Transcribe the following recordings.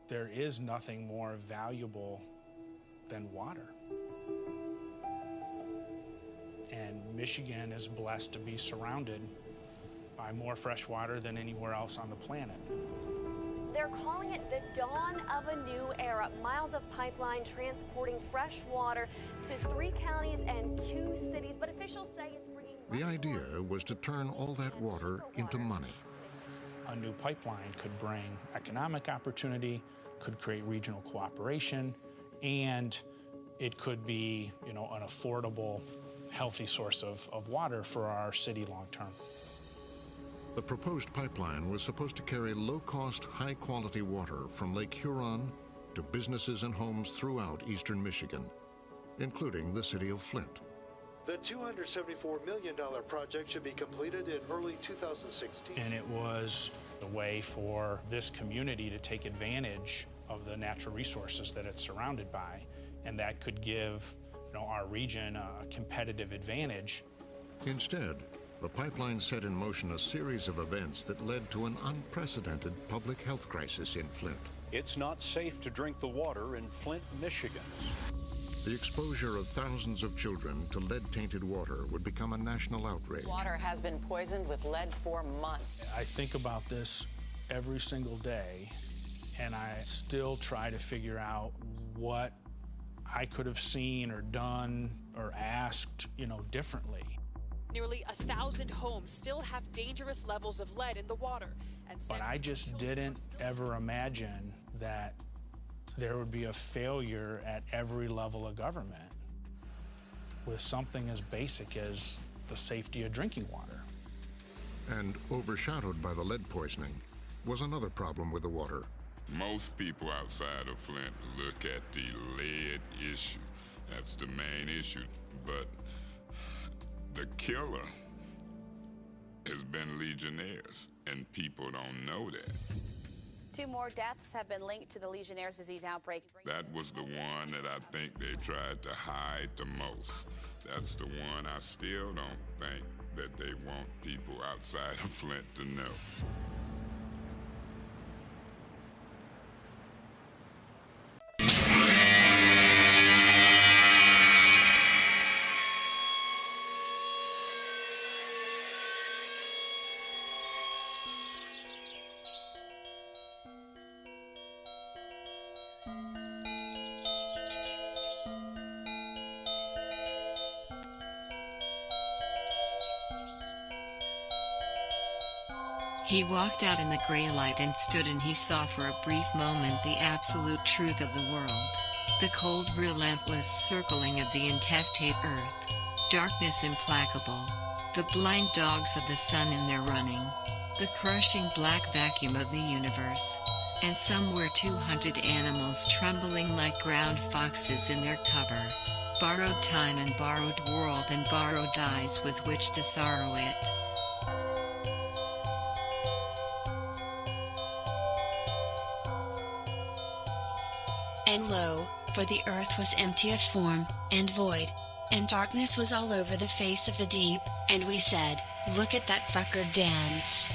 there is nothing more valuable than water. And Michigan is blessed to be surrounded by more fresh water than anywhere else on the planet. They're calling it the dawn of a new era. Miles of pipeline transporting fresh water to 3 counties and 2 cities, but officials say it's bringing... The idea was to turn all that water into money. A new pipeline could bring economic opportunity, could create regional cooperation, and it could be, an affordable, healthy source of water for our city long term. The proposed pipeline was supposed to carry low-cost, high-quality water from Lake Huron to businesses and homes throughout eastern Michigan, including the city of Flint. The $274 million project should be completed in early 2016. And it was a way for this community to take advantage of the natural resources that it's surrounded by, and that could give our region a competitive advantage. Instead, the pipeline set in motion a series of events that led to an unprecedented public health crisis in Flint. It's not safe to drink the water in Flint, Michigan. The exposure of thousands of children to lead-tainted water would become a national outrage. Water has been poisoned with lead for months. I think about this every single day, and I still try to figure out what I could have seen or done or asked, differently. Nearly 1,000 homes still have dangerous levels of lead in the water. But I just didn't ever imagine that there would be a failure at every level of government with something as basic as the safety of drinking water. And overshadowed by the lead poisoning was another problem with the water. Most people outside of Flint look at the lead issue. That's the main issue. But the killer has been Legionnaires, and people don't know that. 2 more deaths have been linked to the Legionnaire's disease outbreak. That was the one that I think they tried to hide the most. That's the one I still don't think that they want people outside of Flint to know. He walked out in the gray light and stood, and he saw for a brief moment the absolute truth of the world. The cold, relentless circling of the intestate earth. Darkness implacable. The blind dogs of the sun in their running. The crushing black vacuum of the universe. And somewhere 200 animals trembling like ground foxes in their cover. Borrowed time and borrowed world and borrowed eyes with which to sorrow it. And lo, for the earth was empty of form, and void, and darkness was all over the face of the deep, and we said, look at that fucker dance.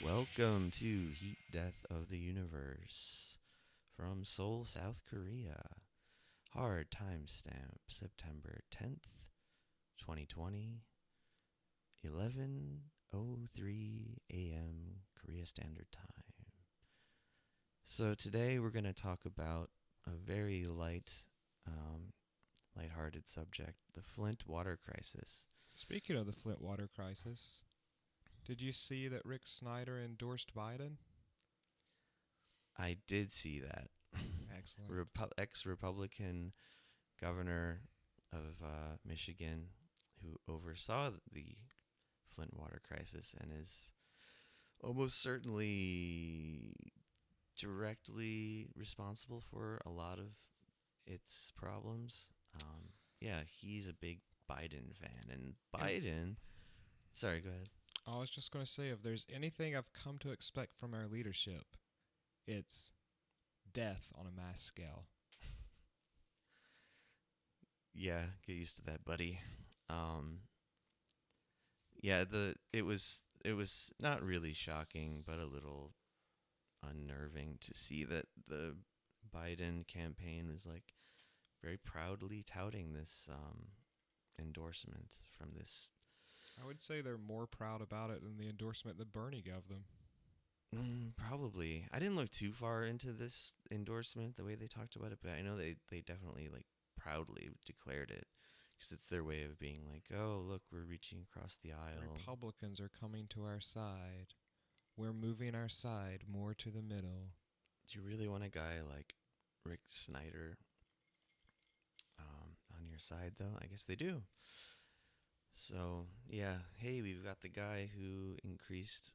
Welcome to Heat Death of the Universe from Seoul, South Korea. Hard timestamp September 10th, 2020, 11:03 a.m. Korea Standard Time. So today we're going to talk about a very lighthearted subject, the Flint water crisis. Speaking of the Flint water crisis, did you see that Rick Snyder endorsed Biden? I did see that. Excellent. Ex-Republican governor of Michigan who oversaw the Flint water crisis and is almost certainly directly responsible for a lot of its problems. Yeah, he's a big Biden fan, and Biden. Sorry, go ahead. I was just going to say, if there's anything I've come to expect from our leadership, it's death on a mass scale. Yeah, get used to that, buddy. Yeah, it was not really shocking, but a little unnerving to see that the Biden campaign was like very proudly touting this endorsement from this. I would say they're more proud about it than the endorsement that Bernie gave them. Probably. I didn't look too far into this endorsement, the way they talked about it, but I know they definitely like proudly declared it because it's their way of being like, oh, look, we're reaching across the aisle. Republicans are coming to our side. We're moving our side more to the middle. Do you really want a guy like Rick Snyder on your side, though? I guess they do. So, yeah, hey, we've got the guy who increased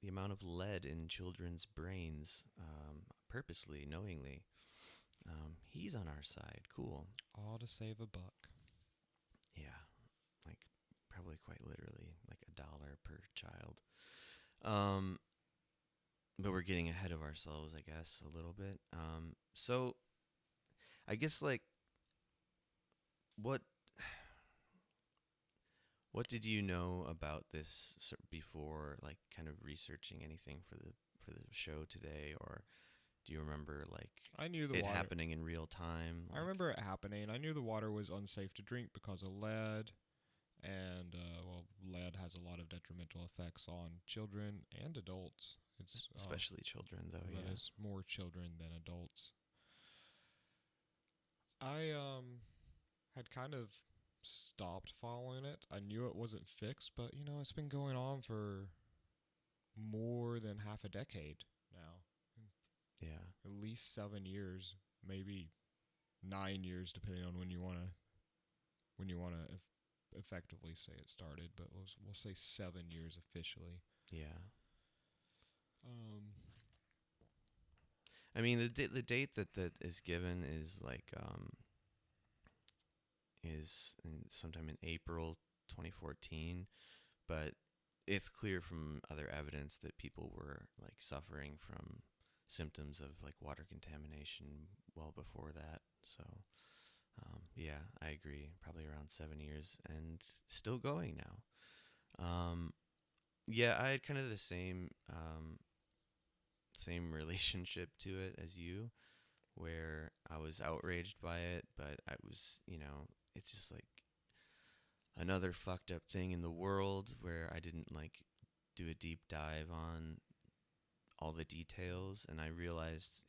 the amount of lead in children's brains purposely, knowingly. He's on our side. Cool. All to save $1. Yeah, like probably quite literally, like $1 per child. But we're getting ahead of ourselves, I guess, a little bit. So I guess like what did you know about this before, like kind of researching anything for the show today, or do you remember like I knew it happening in real time? I remember it happening. I knew the water was unsafe to drink because of lead, and lead has a lot of detrimental effects on children and adults. It's especially children, though. But Yeah, it's more children than adults. I had kind of stopped following it. I knew it wasn't fixed, but it's been going on for more than half a decade now. Yeah, at least 7 years, maybe 9 years, depending on when you want to effectively say it started. But we'll say 7 years officially. Yeah. I mean, the date that is given is like is sometime in April 2014, but it's clear from other evidence that people were like suffering from symptoms of like water contamination well before that. So yeah, I agree. Probably around 7 years and still going now. Yeah, I had kind of the same relationship to it as you, where I was outraged by it, but I was, it's just like another fucked up thing in the world where I didn't like do a deep dive on all the details, and I realized,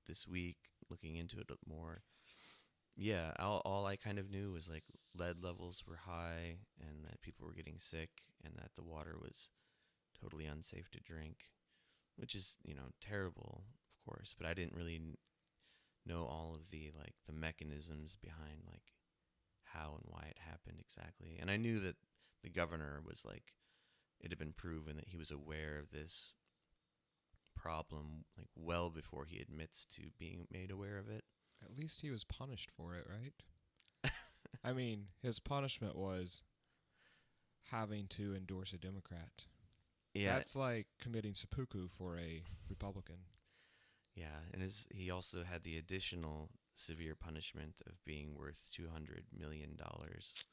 this week looking into it more, yeah, all I kind of knew was like lead levels were high and that people were getting sick and that the water was totally unsafe to drink, which is, terrible, of course, but I didn't really know all of the like the mechanisms behind like how and why it happened exactly. And I knew that the governor was like, it had been proven that he was aware of this problem like well before he admits to being made aware of it. At least he was punished for it, right? I mean, his punishment was having to endorse a Democrat. Yeah. That's like committing seppuku for a Republican. Yeah, and he also had the additional severe punishment of being worth $200 million.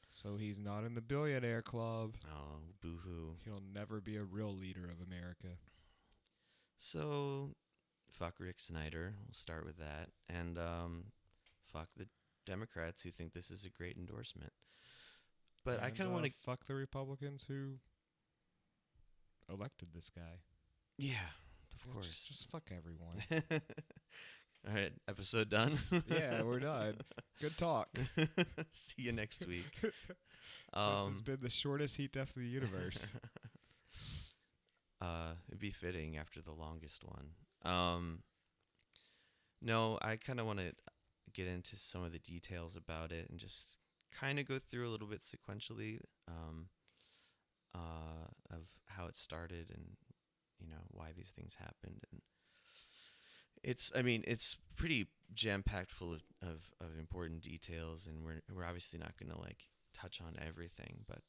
So he's not in the billionaire club. Oh, boo-hoo. He'll never be a real leader of America. So, fuck Rick Snyder. We'll start with that. And fuck the Democrats who think this is a great endorsement. But I kind of want to... fuck the Republicans who elected this guy. Yeah, of course. Just fuck everyone. All right, episode done? Yeah, we're done. Good talk. See you next week. This has been the shortest heat death of the universe. It'd be fitting after the longest one. No, I kind of want to get into some of the details about it and just kind of go through a little bit sequentially of how it started and why these things happened. it's pretty jam-packed full of important details, and we're obviously not going to like touch on everything, but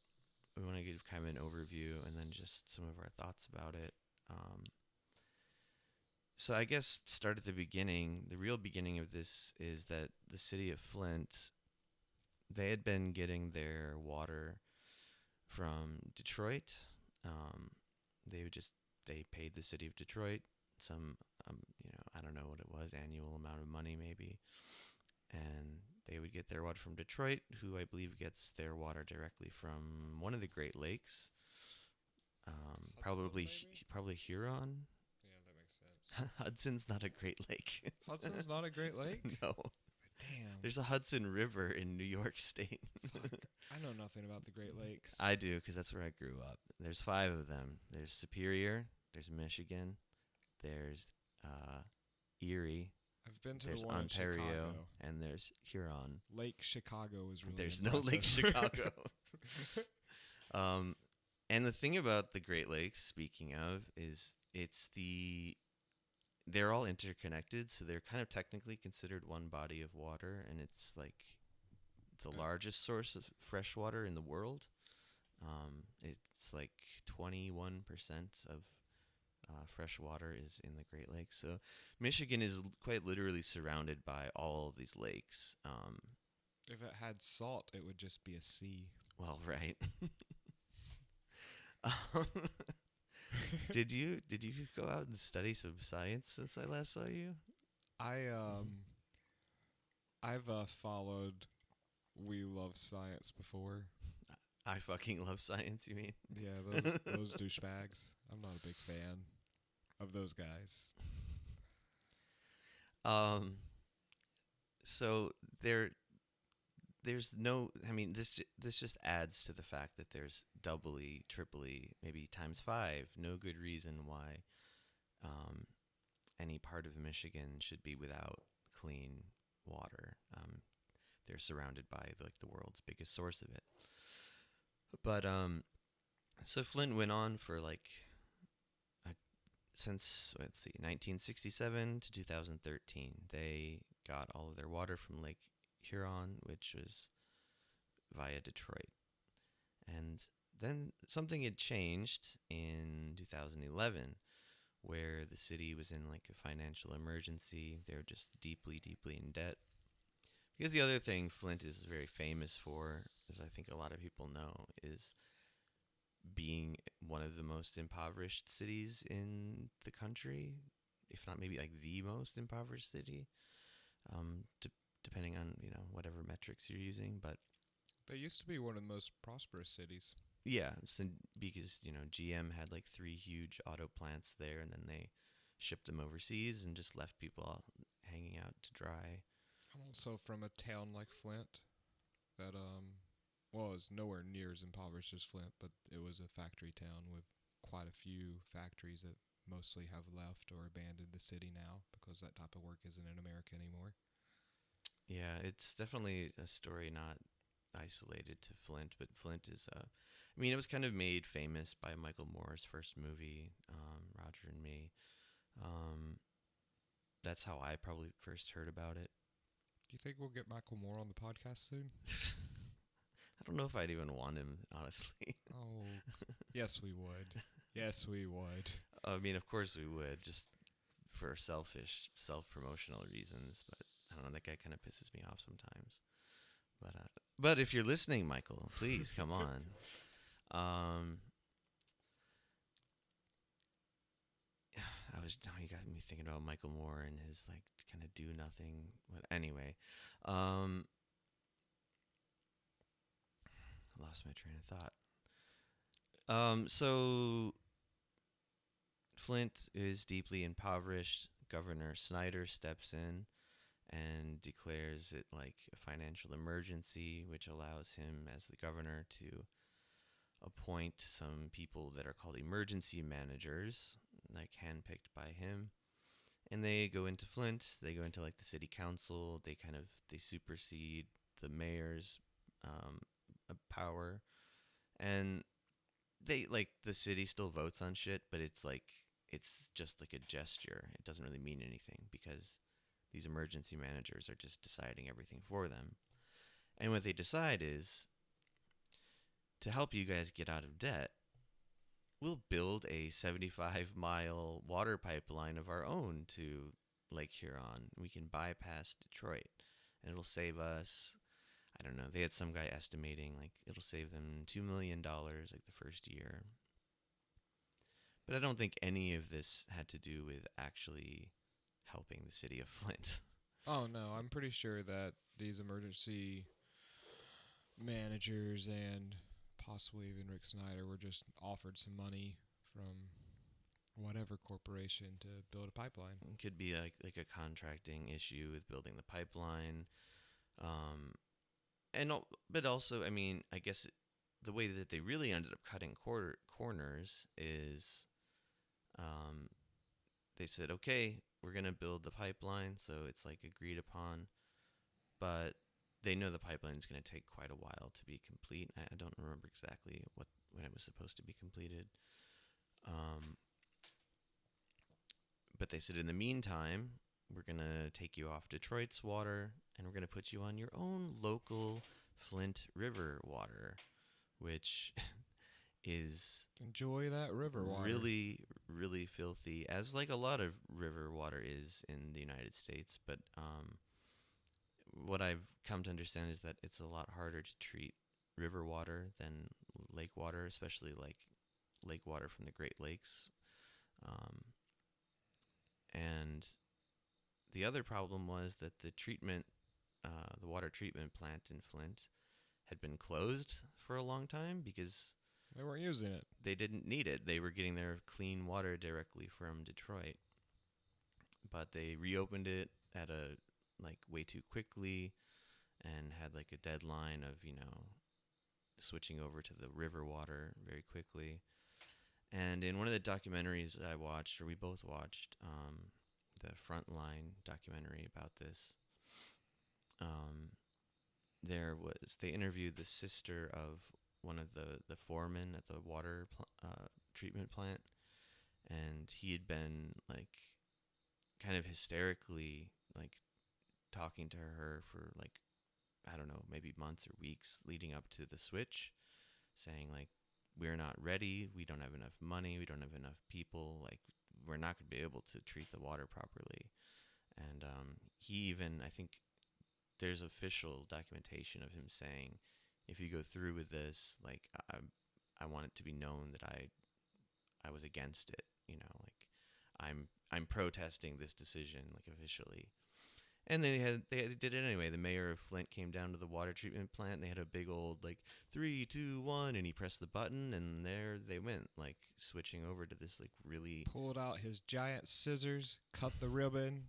we want to give kind of an overview and then just some of our thoughts about it. So I guess start at the beginning. The real beginning of this is that the city of Flint, they had been getting their water from Detroit. They paid the city of Detroit some, I don't know what it was, annual amount of money maybe, and they would get their water from Detroit, who I believe gets their water directly from one of the Great Lakes, probably Huron. Yeah, that makes sense. Hudson's not a Great Lake. Hudson's not a Great Lake? No. Damn. There's a Hudson River in New York State. Fuck. I know nothing about the Great Lakes. I do, because that's where I grew up. There's 5 of them. There's Superior. There's Michigan. There's Erie. I've been to there's the one Ontario, in Chicago. and there's Huron. Lake Chicago is really There's impressive. no Lake Chicago. And the thing about the Great Lakes, speaking of, is they're all interconnected, so they're kind of technically considered one body of water, and it's like the largest source of fresh water in the world. It's like 21% of fresh water is in the Great Lakes. So Michigan is quite literally surrounded by all of these lakes. If it had salt, it would just be a sea. Well, right. Did you go out and study some science since I last saw you? I've followed We Love Science before. I fucking love science, you mean? Yeah, those douchebags. I'm not a big fan of those guys. So there's no, this just adds to the fact that there's doubly, triply, maybe times 5, no good reason why any part of Michigan should be without clean water. They're surrounded by the world's biggest source of it. But so Flint went on for since 1967 to 2013. They got all of their water from Lake Huron, which was via Detroit. And then something had changed in 2011, where the city was in a financial emergency. They were just deeply, deeply in debt. Because the other thing Flint is very famous for, as I think a lot of people know, is being one of the most impoverished cities in the country, if not maybe the most impoverished city, depending on whatever metrics you're using. But they used to be one of the most prosperous cities. Yeah, because GM had 3 huge auto plants there, and then they shipped them overseas and just left people hanging out to dry. Also from a town like Flint that was nowhere near as impoverished as Flint, but it was a factory town with quite a few factories that mostly have left or abandoned the city now because that type of work isn't in America anymore. Yeah, it's definitely a story not isolated to Flint, but Flint is it was kind of made famous by Michael Moore's first movie, Roger and Me. That's how I probably first heard about it. Do you think we'll get Michael Moore on the podcast soon? I don't know if I'd even want him, honestly. Oh, yes, we would. Yes, we would. Of course we would, just for selfish, self-promotional reasons. But I don't know, that guy kind of pisses me off sometimes. But if you're listening, Michael, please come on. You got me thinking about Michael Moore and his kind of do nothing. But anyway, lost my train of thought. So Flint is deeply impoverished. Governor Snyder steps in and declares it a financial emergency, which allows him, as the governor, to appoint some people that are called emergency managers, handpicked by him. And they go into Flint, they go into the city council, they supersede the mayor's power. And they, the city still votes on shit, but it's it's just like a gesture. It doesn't really mean anything because these emergency managers are just deciding everything for them. And what they decide is, to help you guys get out of debt, we'll build a 75-mile water pipeline of our own to Lake Huron. We can bypass Detroit, and it'll save us, I don't know, they had some guy estimating, like, it'll save them $2 million, like, the first year. But I don't think any of this had to do with actually helping the city of Flint. Oh, no, I'm pretty sure that these emergency managers and possibly even Rick Snyder were just offered some money from whatever corporation to build a pipeline. It could be like a contracting issue with building the pipeline. But also, I mean, I guess the way that they really ended up cutting corners is they said, okay, we're going to build the pipeline, so it's like agreed upon, but they know the pipeline is going to take quite a while to be complete. I don't remember exactly when it was supposed to be completed. But they said, in the meantime, we're going to take you off Detroit's water, and we're going to put you on your own local Flint River water, which is... Enjoy that river water. Really, really filthy, as like a lot of river water is in the United States. But what I've come to understand is that it's a lot harder to treat river water than lake water, especially like lake water from the Great Lakes. And the other problem was that the water treatment plant in Flint had been closed for a long time because they weren't using it. They didn't need it. They were getting their clean water directly from Detroit. But they reopened it at way too quickly and had like a deadline of, switching over to the river water very quickly. And in one of the documentaries I watched, or we both watched, the Frontline documentary about this, they interviewed the sister of one of the foremen at the water treatment plant, and he had been like kind of hysterically like talking to her for like, I don't know, maybe months or weeks leading up to the switch, saying like, we're not ready, we don't have enough money, we don't have enough people, like we're not going to be able to treat the water properly. And he even, I think there's official documentation of him saying, if you go through with this, like I want it to be known that I was against it, like I'm protesting this decision, like officially. And they did it anyway. The mayor of Flint came down to the water treatment plant, and they had a big old like 3, 2, 1, and he pressed the button, and there they went, like switching over to this like really pulled out his giant scissors, cut the ribbon.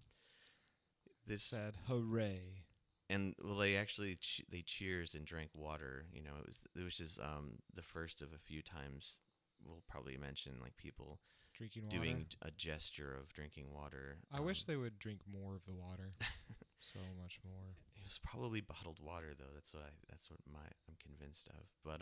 This said, "Hooray!" And well, they actually they cheers and drank water. It was just the first of a few times we'll probably mention like people drinking water, doing a gesture of drinking water. I wish they would drink more of the water. So much more. It was probably bottled water though. That's what I'm convinced of. But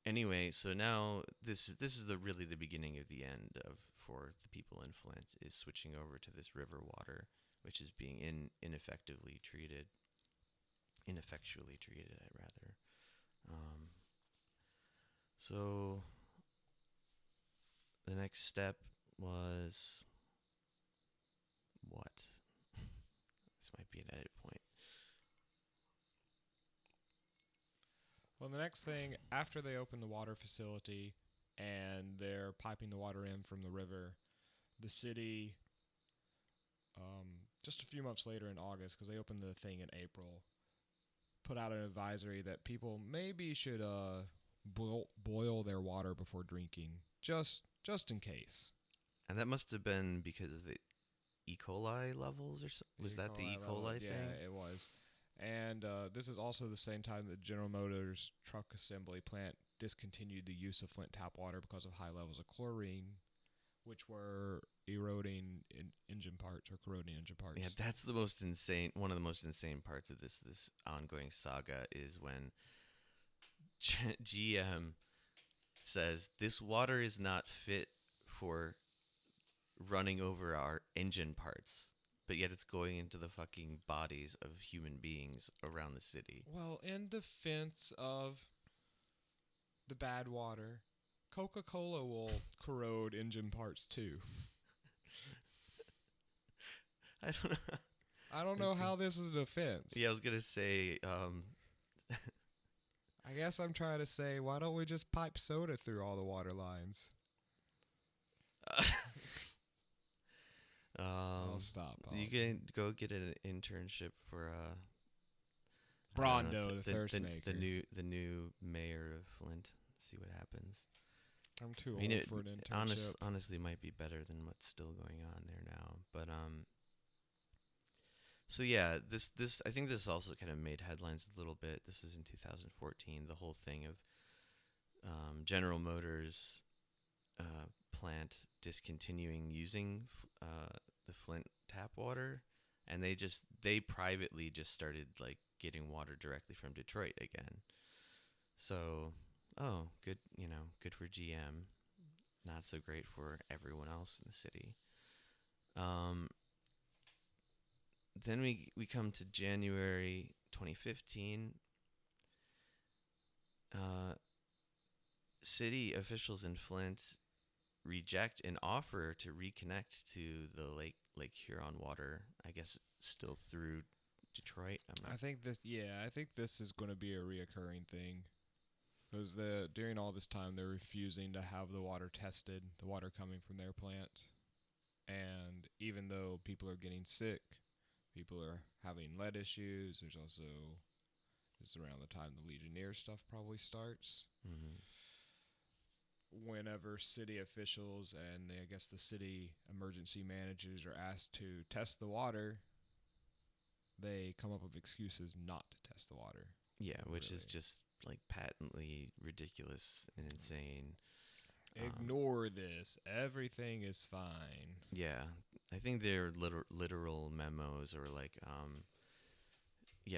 anyway, so now this is really the beginning of the end for the people in Flint, is switching over to this river water, which is being ineffectually treated, rather. So the next step was what? This might be an edit point. Well, the next thing, after they open the water facility and they're piping the water in from the river, the city, just a few months later in August, because they opened the thing in April, put out an advisory that people maybe should boil their water before drinking, just in case. And that must have been because of the E. coli levels, or was that the E. coli thing? Yeah, it was. And this is also the same time that General Motors truck assembly plant discontinued the use of Flint tap water because of high levels of chlorine, which were eroding engine parts or corroding engine parts. Yeah, that's the most insane. One of the most insane parts of this ongoing saga is when GM says this water is not fit for running over our engine parts, but yet it's going into the fucking bodies of human beings around the city. Well, in defense of the bad water, Coca-Cola will corrode engine parts too. I don't know how this is a defense. Yeah, I was gonna say. I guess I'm trying to say, why don't we just pipe soda through all the water lines? I'll stop. You can go get an internship for Brondo, the thirst maker. The new mayor of Flint. See what happens. I'm too old for an internship. Honestly, might be better than what's still going on there now. But so yeah, this I think this also kind of made headlines a little bit. This was in 2014. The whole thing of General Motors plant discontinuing using the Flint tap water, and they privately just started like getting water directly from Detroit again. So, good, good for GM. Not so great for everyone else in the city. Then we come to January 2015. City officials in Flint reject an offer to reconnect to the Lake Huron water. I guess still through Detroit. I think this is going to be a reoccurring thing, because during all this time they're refusing to have the water tested, the water coming from their plant, and even though people are getting sick, people are having lead issues. This is around the time the Legionnaires stuff probably starts. Mm-hmm. Whenever city officials and I guess the city emergency managers are asked to test the water, they come up with excuses not to test the water. Yeah, which is just like patently ridiculous and insane. Ignore this. Everything is fine. Yeah, I think they're literal memos or like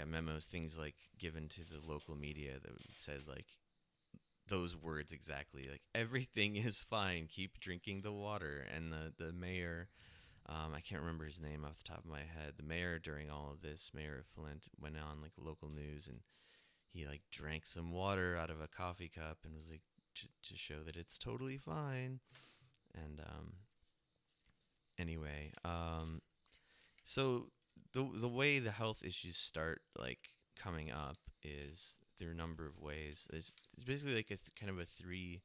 memos, things like given to the local media that said like those words exactly, like everything is fine, keep drinking the water. And the mayor, I can't remember his name off the top of my head, the mayor during all of this, Mayor of Flint, went on like local news and he like drank some water out of a coffee cup and was like to show that it's totally fine. And anyway, so the way the health issues start like coming up is there are a number of ways. It's basically like kind of a three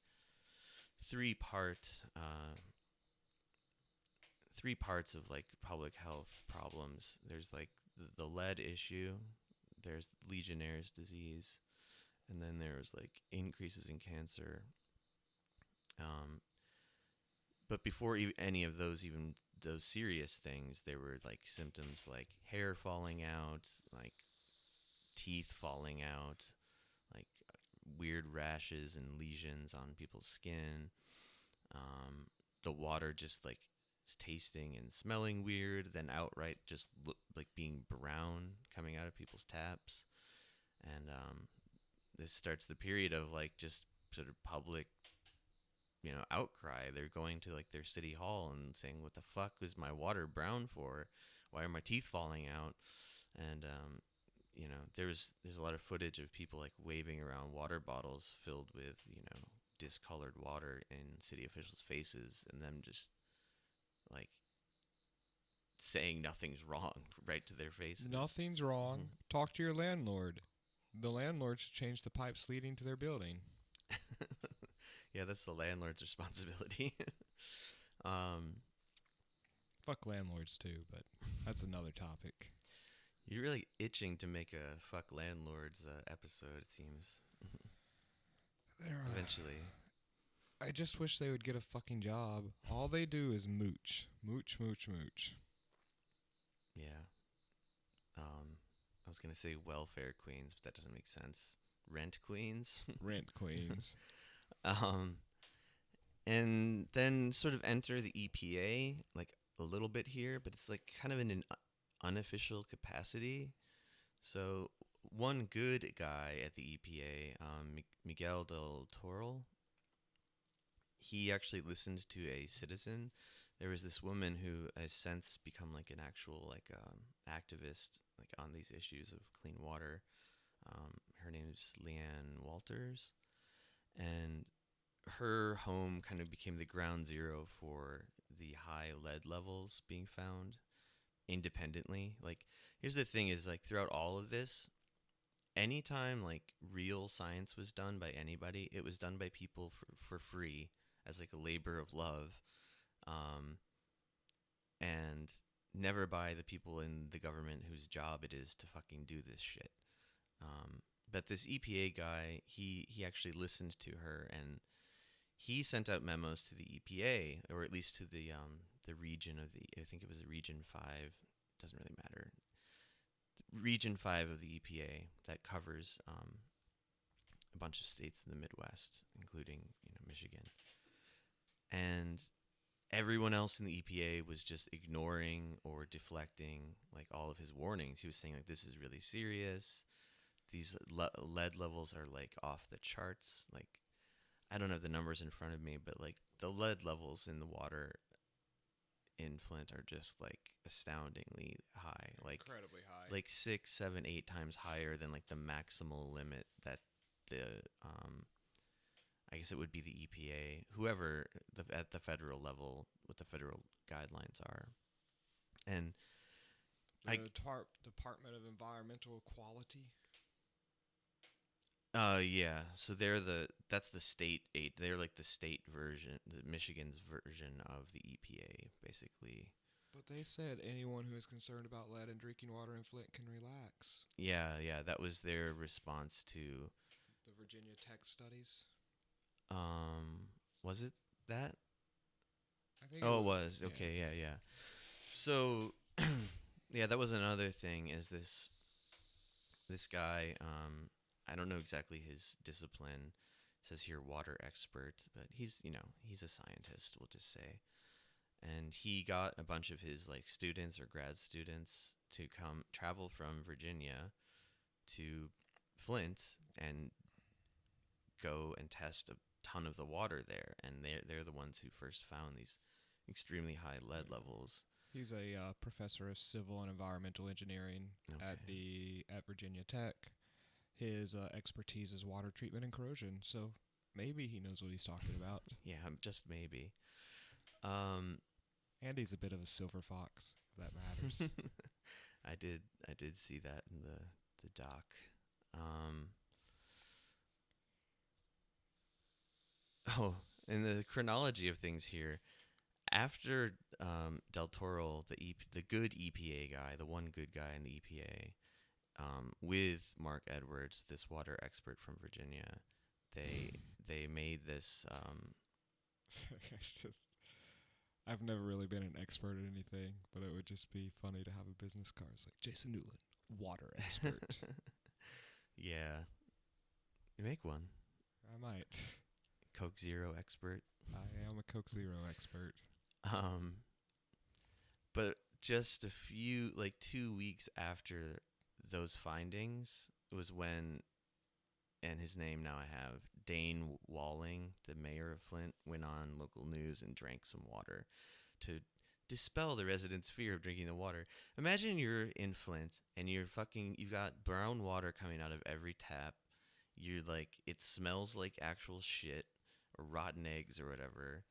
parts of like public health problems. There's like the lead issue, there's Legionnaire's disease, and then there's like increases in cancer. But before any of those, even those serious things, there were like symptoms like hair falling out, like teeth falling out, like weird rashes and lesions on people's skin. The water just like tasting and smelling weird, then outright just like being brown coming out of people's taps. And this starts the period of like just sort of public outcry. They're going to like their city hall and saying, what the fuck was my water brown for? Why are my teeth falling out? And there's a lot of footage of people like waving around water bottles filled with discolored water in city officials' faces, and them just like saying nothing's wrong right to their faces. Nothing's wrong. Mm-hmm. Talk to your landlord. The landlord should change the pipes leading to their building. Yeah, that's the landlord's responsibility. Fuck landlords too, but that's another topic. You're really itching to make a fuck landlords episode, it seems. Eventually. I just wish they would get a fucking job. All they do is mooch. Mooch, mooch, mooch. Yeah. I was going to say welfare queens, but that doesn't make sense. Rent queens? Rent queens. And then sort of enter the EPA, like a little bit here, but it's like kind of in an unofficial capacity. So one good guy at the EPA, Miguel del Toro, he actually listened to a citizen. There was this woman who has since become like an actual like activist like on these issues of clean water. Her name is Leanne Walters, and her home kind of became the ground zero for the high lead levels being found independently. Like, here's the thing: is like throughout all of this, anytime like real science was done by anybody, it was done by people for free as like a labor of love, um, and never by the people in the government whose job it is to fucking do this shit. But this EPA guy, he actually listened to her, and he sent out memos to the EPA, or at least to the region of the, I think it was Region 5, doesn't really matter. Region 5 of the EPA that covers a bunch of states in the Midwest, including, Michigan. And everyone else in the EPA was just ignoring or deflecting like all of his warnings. He was saying like, this is really serious. These lead levels are like off the charts. Like, I don't have the numbers in front of me, but like the lead levels in the water in Flint are just like astoundingly high, like incredibly high, like 6, 7, 8 times higher than like the maximal limit that the I guess it would be the EPA, whoever at the federal level, what the federal guidelines are. And the Department of Environmental Quality. Yeah. So that's the state aid. They're like the state version, Michigan's version of the EPA, basically. But they said anyone who is concerned about lead in drinking water in Flint can relax. Yeah, that was their response to the Virginia Tech studies. Was it that? I think it was. Yeah. Okay, yeah. So, yeah, that was another thing. Is this guy? I don't know exactly his discipline. It says here water expert, but he's a scientist, we'll just say. And he got a bunch of his like students or grad students to travel from Virginia to Flint and go and test a ton of the water there. And they're the ones who first found these extremely high lead levels. He's a professor of civil and environmental engineering at Virginia Tech. His expertise is water treatment and corrosion, so maybe he knows what he's talking about. Yeah, just maybe. And he's a bit of a silver fox, if that matters. I did see that in the doc. In the chronology of things here, after Del Toro, the good EPA guy, the one good guy in the EPA, with Mark Edwards, this water expert from Virginia, they made this. I've never really been an expert at anything, but it would just be funny to have a business card. It's like Jason Newland, water expert. Yeah, you make one. I might. Coke Zero expert. I am a Coke Zero expert. But just a few, like 2 weeks after those findings was when, and his name now I have, Dane Walling, the mayor of Flint, went on local news and drank some water to dispel the residents' fear of drinking the water. Imagine you're in Flint and you've got brown water coming out of every tap. You're like, it smells like actual shit or rotten eggs or whatever.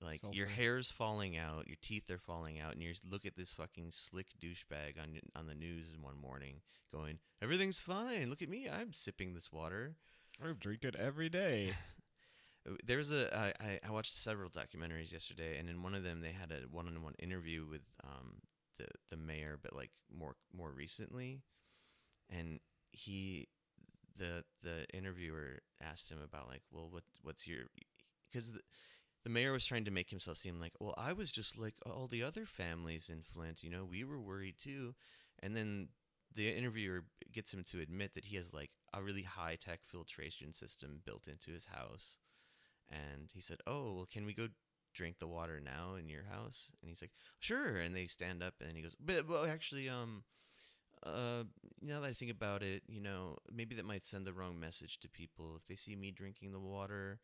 Like, your hair's falling out, your teeth are falling out, and you look at this fucking slick douchebag on the news one morning going, everything's fine, look at me, I'm sipping this water. I drink it every day. There's I watched several documentaries yesterday, and in one of them they had a one-on-one interview with the mayor, but like more recently, and the interviewer asked him about like, well, what's your, because the mayor was trying to make himself seem like, well, I was just like all the other families in Flint, we were worried too. And then the interviewer gets him to admit that he has like a really high-tech filtration system built into his house. And he said, oh, well, can we go drink the water now in your house? And he's like, sure. And they stand up, and he goes, but well, actually, now that I think about it, maybe that might send the wrong message to people if they see me drinking the water.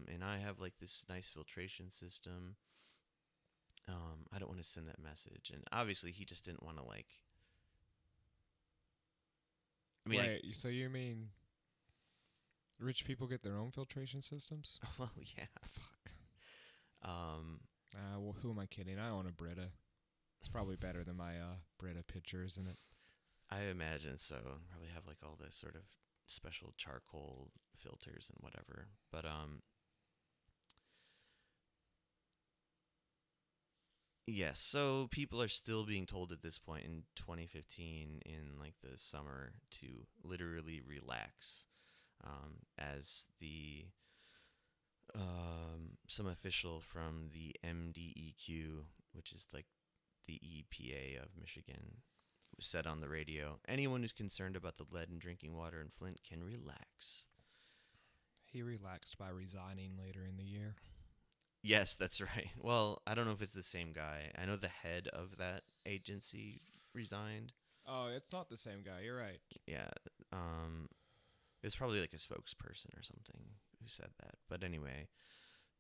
And I have like this nice filtration system. I don't want to send that message. And obviously he just didn't want to like, I mean, Wait, so you mean rich people get their own filtration systems? Well, yeah. Fuck. Well, who am I kidding? I own a Brita. It's probably better than my Brita pitcher, isn't it? I imagine so. Probably have like all the sort of special charcoal filters and whatever. But yes, so people are still being told at this point in 2015 in like the summer to literally relax, as the some official from the MDEQ, which is like the EPA of Michigan, said on the radio, anyone who's concerned about the lead in drinking water in Flint can relax. He relaxed by resigning later in the year. Yes, that's right. Well, I don't know if it's the same guy. I know the head of that agency resigned. Oh, it's not the same guy. You're right. Yeah. It's probably like a spokesperson or something who said that. But anyway,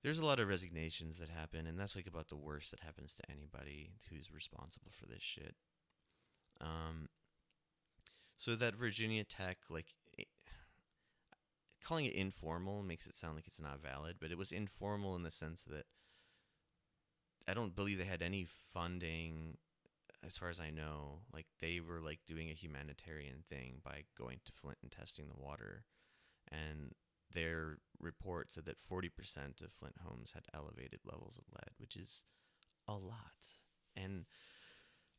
there's a lot of resignations that happen, and that's like about the worst that happens to anybody who's responsible for this shit. So that Virginia Tech, like, calling it informal makes it sound like it's not valid, but it was informal in the sense that I don't believe they had any funding, as far as I know. Like, they were like doing a humanitarian thing by going to Flint and testing the water, and their report said that 40% of Flint homes had elevated levels of lead, which is a lot. And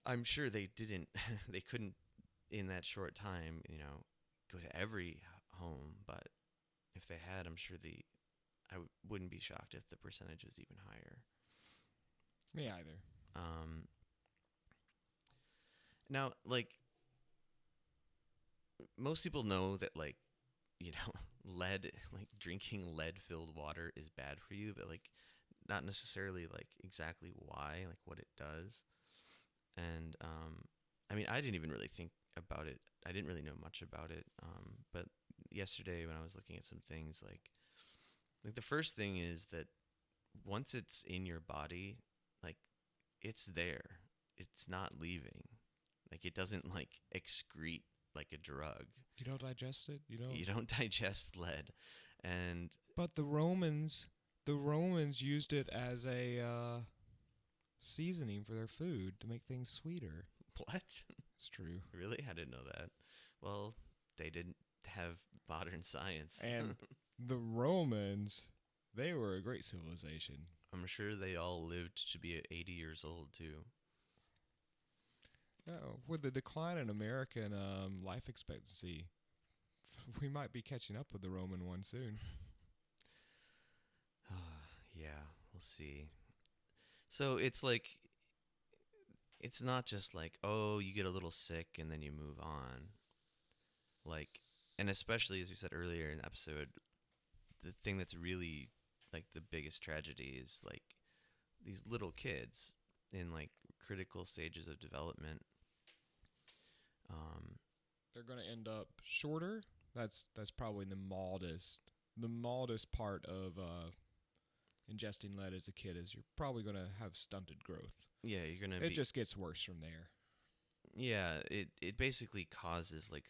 I'm sure they couldn't in that short time, go to every home, but if they had, I'm sure wouldn't be shocked if the percentage was even higher. Me either. Now, like, most people know that, like, lead, like, drinking lead-filled water is bad for you, but, like, not necessarily, like, exactly why, like, what it does. And, I mean, I didn't even really think about it. I didn't really know much about it. But yesterday when I was looking at some things, like the first thing is that once it's in your body, like, it's there. It's not leaving. Like, it doesn't, like, excrete like a drug. You don't digest it? You don't digest lead. But the Romans used it as a seasoning for their food to make things sweeter. What? It's true. Really? I didn't know that. Well, they didn't have modern science. And the Romans, they were a great civilization. I'm sure they all lived to be 80 years old, too. With the decline in American life expectancy, we might be catching up with the Roman one soon. Yeah, we'll see. So it's like, it's not just like, oh, you get a little sick and then you move on. Like, and especially as we said earlier in the episode, the thing that's really like the biggest tragedy is like these little kids in like critical stages of development. They're going to end up shorter. That's probably the mildest part of ingesting lead as a kid is you're probably going to have stunted growth. Yeah, you're going to It just gets worse from there. Yeah, it basically causes, like,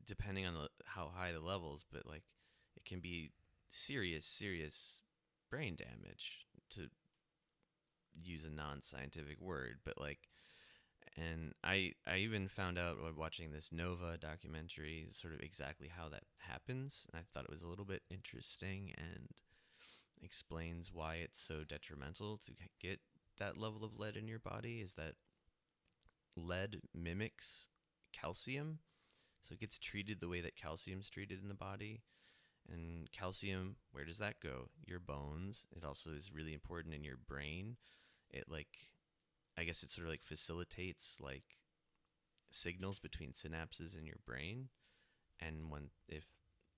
depending on how high the levels, but, like, it can be serious brain damage, to use a non-scientific word, but, like, and I even found out while watching this Nova documentary sort of exactly how that happens, and I thought it was a little bit interesting and explains why it's so detrimental to get that level of lead in your body. Is that lead mimics calcium, so it gets treated the way that calcium's treated in the body. And calcium, where does that go? Your bones. It also is really important in your brain. It, like, I guess it sort of like facilitates like signals between synapses in your brain. And if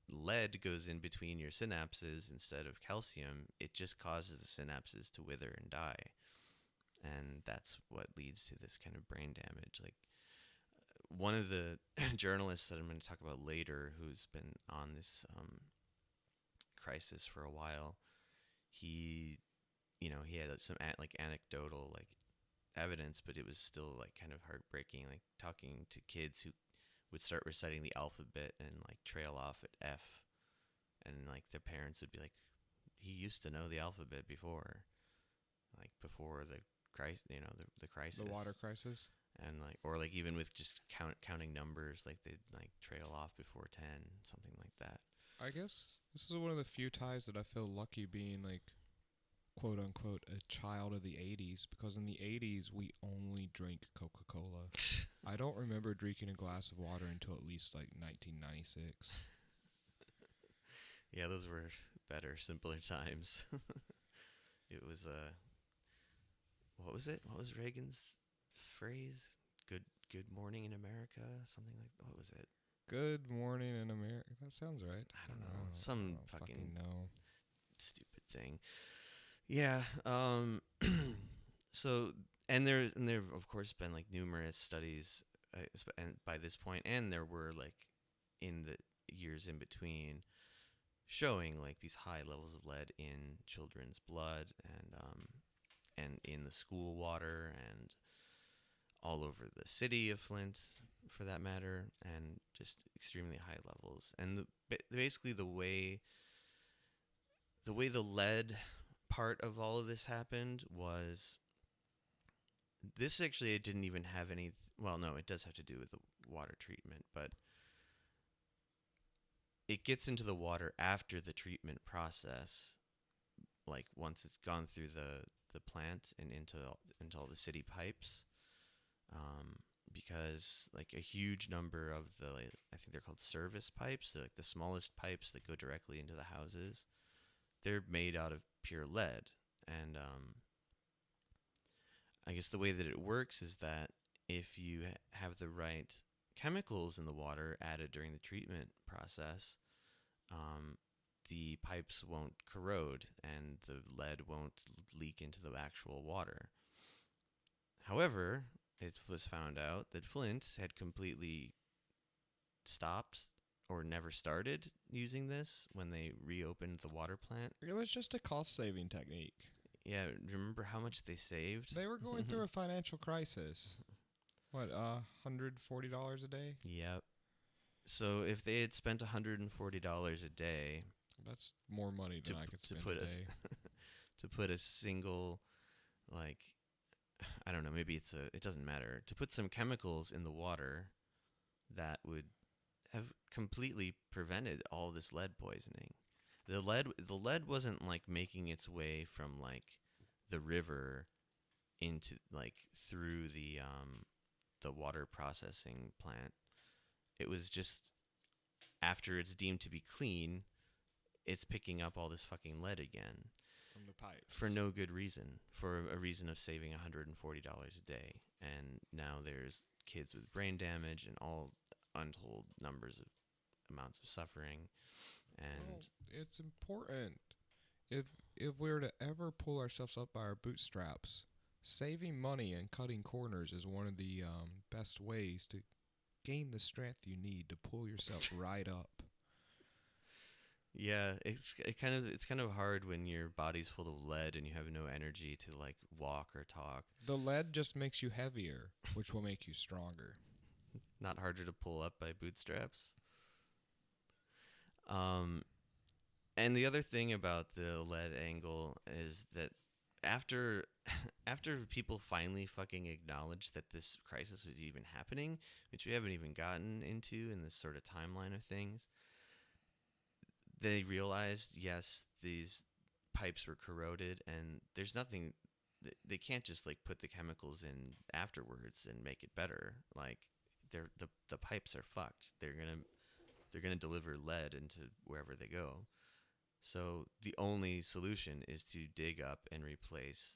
lead goes in between your synapses instead of calcium, it just causes the synapses to wither and die. And that's what leads to this kind of brain damage. Like, one of the journalists that I'm going to talk about later, who's been on this crisis for a while. He, you know, he had some anecdotal like evidence, but it was still like kind of heartbreaking. Like talking to kids who would start reciting the alphabet and like trail off at F, and like their parents would be like, "He used to know the alphabet before, like before the crisis, you know, the crisis, The water crisis. and like, or like even with just counting numbers, like they'd like trail off before 10, something like that." I guess this is one of the few times that I feel lucky being like, quote unquote, a child of the 80s, because in the 80s we only drank Coca-Cola. I don't remember drinking a glass of water until at least like 1996. Yeah, those were better, simpler times. It was what was it? What was Reagan's phrase? Good morning in America, something like, what was it? Good morning in America. That sounds right. I don't know. Some I don't fucking know. stupid thing. Yeah. So and there of course been like numerous studies, and by this point, and there were like in the years in between, showing like these high levels of lead in children's blood, and in the school water, and all over the city of Flint, for that matter, and just extremely high levels. And basically the way the lead part of all of this happened was, this actually, it didn't even have any, well, no, it does have to do with the water treatment, but it gets into the water after the treatment process, like once it's gone through the plant and into all the city pipes, because like a huge number of the, like, I think they're called service pipes, they're like the smallest pipes that go directly into the houses, they're made out of pure lead. And I guess the way that it works is that if you have the right chemicals in the water added during the treatment process, the pipes won't corrode and the lead won't leak into the actual water. However, it was found out that Flint had completely stopped or never started using this when they reopened the water plant. It was just a cost-saving technique. Yeah, remember how much they saved? They were going through a financial crisis. What, $140 a day? Yep. So if they had spent $140 a day, that's more money than I could spend a day. To put a single, like, I don't know, maybe it doesn't matter, to put some chemicals in the water that would have completely prevented all this lead poisoning. The lead wasn't like making its way from like the river into like through the water processing plant. It was just after it's deemed to be clean, it's picking up all this fucking lead again. From the pipes. For no good reason. For a reason of saving $140 a day. And now there's kids with brain damage and all untold numbers of amounts of suffering. And well, it's important. If we were to ever pull ourselves up by our bootstraps, saving money and cutting corners is one of the best ways to gain the strength you need to pull yourself right up. Yeah, it's kind of hard when your body's full of lead and you have no energy to like walk or talk. The lead just makes you heavier, which will make you stronger. Not harder to pull up by bootstraps. And the other thing about the lead angle is that after people finally fucking acknowledged that this crisis was even happening, which we haven't even gotten into in this sort of timeline of things, they realized, yes, these pipes were corroded, and there's nothing, they can't just like put the chemicals in afterwards and make it better. Like the pipes are fucked. They're gonna deliver lead into wherever they go. So the only solution is to dig up and replace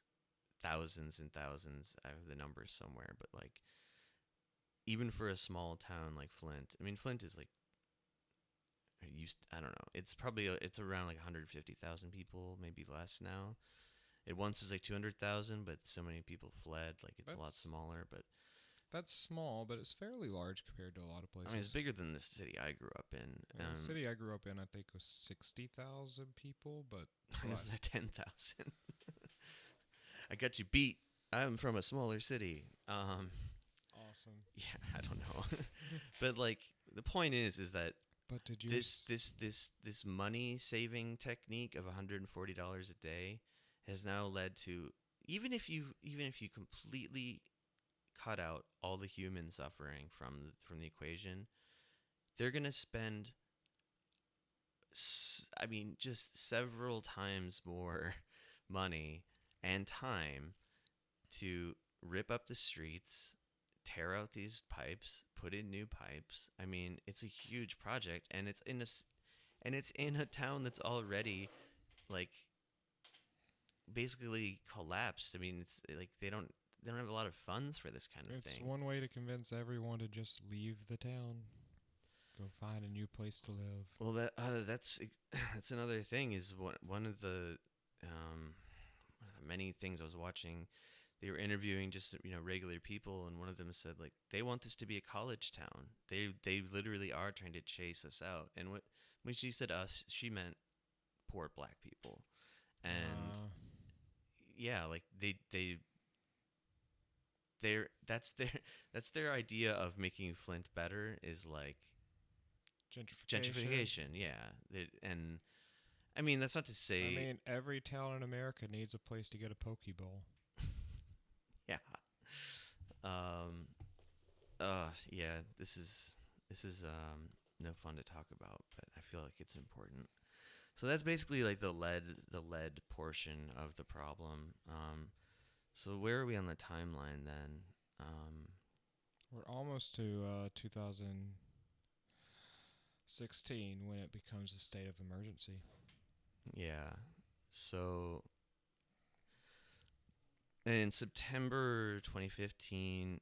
thousands and thousands. I have the numbers somewhere, but like even for a small town like Flint, I mean Flint is like, I don't know. It's around like 150,000 people, maybe less now. It once was like 200,000, but so many people fled. Like it's a lot smaller. But That's small, but it's fairly large compared to a lot of places. I mean, it's bigger than the city I grew up in. The city I grew up in, I think, was 60,000 people, but... Mine is 10,000. I got you beat. I'm from a smaller city. Awesome. Yeah, I don't know. But, like, the point is that but did you this money-saving technique of $140 a day has now led to, even if you completely cut out all the human suffering from the equation, they're going to spend just several times more money and time to rip up the streets, tear out these pipes, put in new pipes. I mean, it's a huge project, and it's in a town that's already like basically collapsed. I mean, it's like they don't have a lot of funds for this kind of thing. It's one way to convince everyone to just leave the town, go find a new place to live. Well, that's another thing. Is one of the many things I was watching. They were interviewing just regular people, and one of them said like they want this to be a college town. They literally are trying to chase us out. And when she said us, she meant poor black people, and yeah, like that's their idea of making Flint better is like gentrification. Yeah, and I mean that's not to say. I mean, every town in America needs a place to get a poke bowl. Yeah. Yeah. This is no fun to talk about, but I feel like it's important. So that's basically like the lead portion of the problem. So where are we on the timeline then? We're almost to 2016 when it becomes a state of emergency. Yeah. So in September 2015,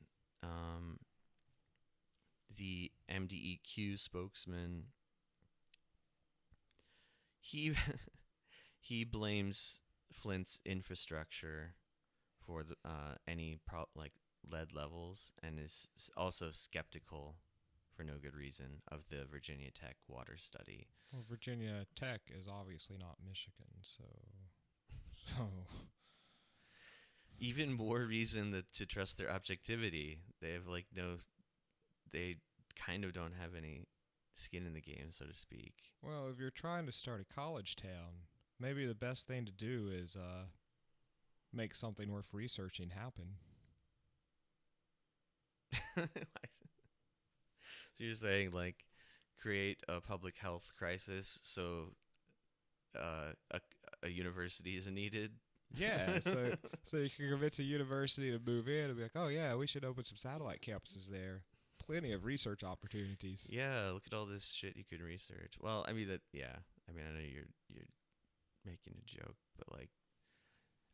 the MDEQ spokesman he blames Flint's infrastructure for any lead levels, and is also skeptical, for no good reason, of the Virginia Tech water study. Well, Virginia Tech is obviously not Michigan, so even more reason to trust their objectivity. They have they kind of don't have any skin in the game, so to speak. Well, if you're trying to start a college town, maybe the best thing to do is make something worth researching happen. So you're saying like create a public health crisis so a university isn't needed? Yeah, so you can convince a university to move in and be like, oh yeah, we should open some satellite campuses there. Plenty of research opportunities. Yeah, look at all this shit you can research. Well, I mean I know you're making a joke, but like,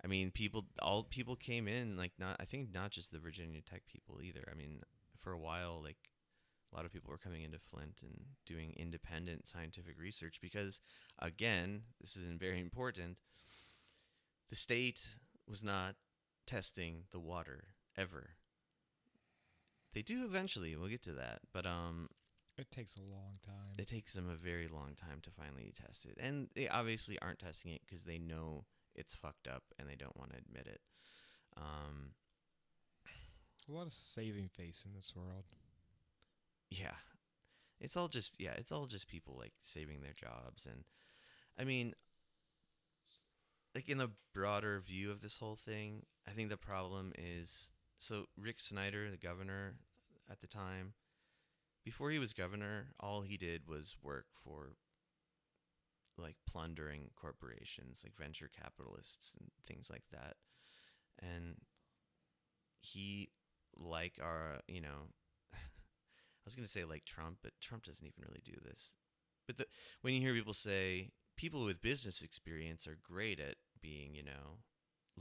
I mean, all people came in, like, not just the Virginia Tech people either. I mean, for a while, like, a lot of people were coming into Flint and doing independent scientific research because, again, this is very important, the state was not testing the water ever. They do eventually. We'll get to that. But it takes a long time. It takes them a very long time to finally test it. And they obviously aren't testing it because they know it's fucked up and they don't want to admit it. A lot of saving face in this world. Yeah. It's all just people like saving their jobs. And I mean, like in the broader view of this whole thing, I think the problem is, so Rick Snyder, the governor at the time, before he was governor, all he did was work for like plundering corporations, like venture capitalists and things like that. And he, like our, I was going to say like Trump, but Trump doesn't even really do this. But when you hear people say people with business experience are great at being,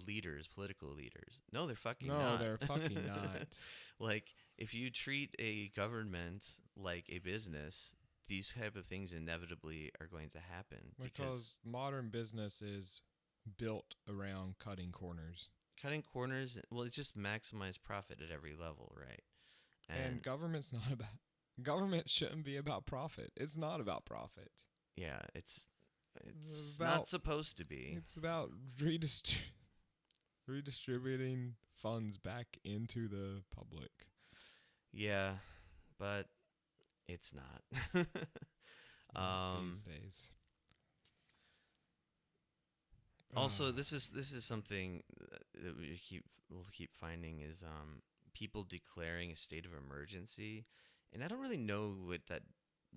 leaders, political leaders. No, they're fucking not. No, they're fucking not. Like, if you treat a government like a business, these type of things inevitably are going to happen. Because modern business is built around cutting corners. Cutting corners, well, it's just maximize profit at every level, right? And government shouldn't be about profit. It's not about profit. Yeah, it's not supposed to be. It's about redistributing funds back into the public. Yeah, but it's not. These days. Also, this is something that we'll keep finding is people declaring a state of emergency, and I don't really know what that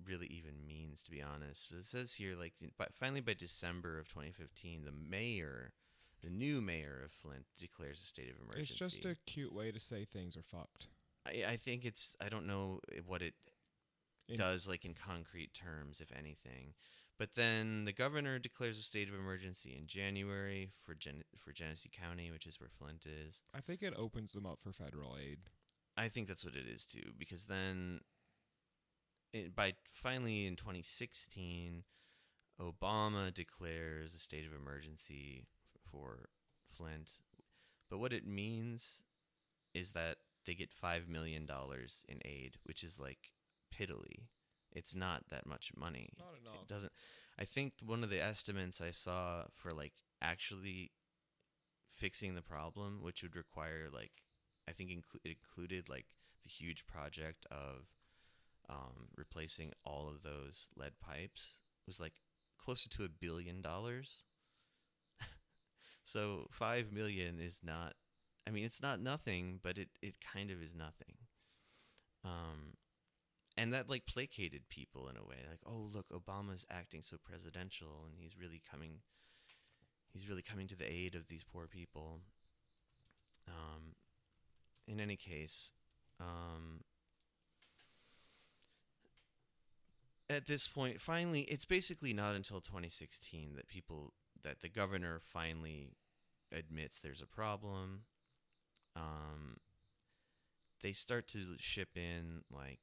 really even means, to be honest. But it says here, like, finally by December of 2015, the new mayor of Flint declares a state of emergency. It's just a cute way to say things are fucked. I think I don't know what it does, like, in concrete terms, if anything. But then the governor declares a state of emergency in January for Genesee County, which is where Flint is. I think it opens them up for federal aid. I think that's what it is, too, because then finally in 2016, Obama declares a state of emergency for Flint. But what it means is that they get $5 million in aid, which is, like, piddly. It's not that much money. It's not enough. It doesn't. I think one of the estimates I saw for, like, actually fixing the problem, which would require, like, I think it included, like, the huge project of replacing all of those lead pipes, was, like, closer to $1 billion. So $5 million is not. I mean, it's not nothing, but it kind of is nothing. And that, like, placated people in a way. Like, oh, look, Obama's acting so presidential, and he's really coming to the aid of these poor people. In any case, at this point, finally, it's basically not until 2016 that the governor finally admits there's a problem. They start to ship in, like,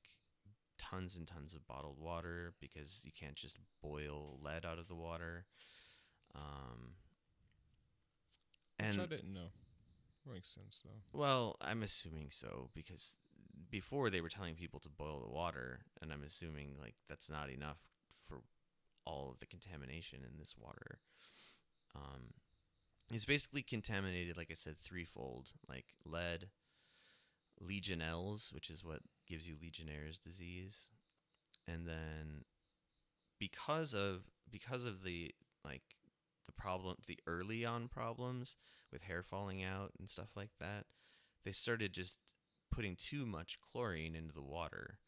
tons and tons of bottled water because you can't just boil lead out of the water. Which I didn't know. Makes sense, though. Well, I'm assuming so, because before they were telling people to boil the water, and I'm assuming, like, that's not enough for all of the contamination in this water. It's basically contaminated, like I said, threefold, like lead, Legionelles, which is what gives you Legionnaire's disease, and then because of the, like, the early on problems with hair falling out and stuff like that, they started just putting too much chlorine into the water.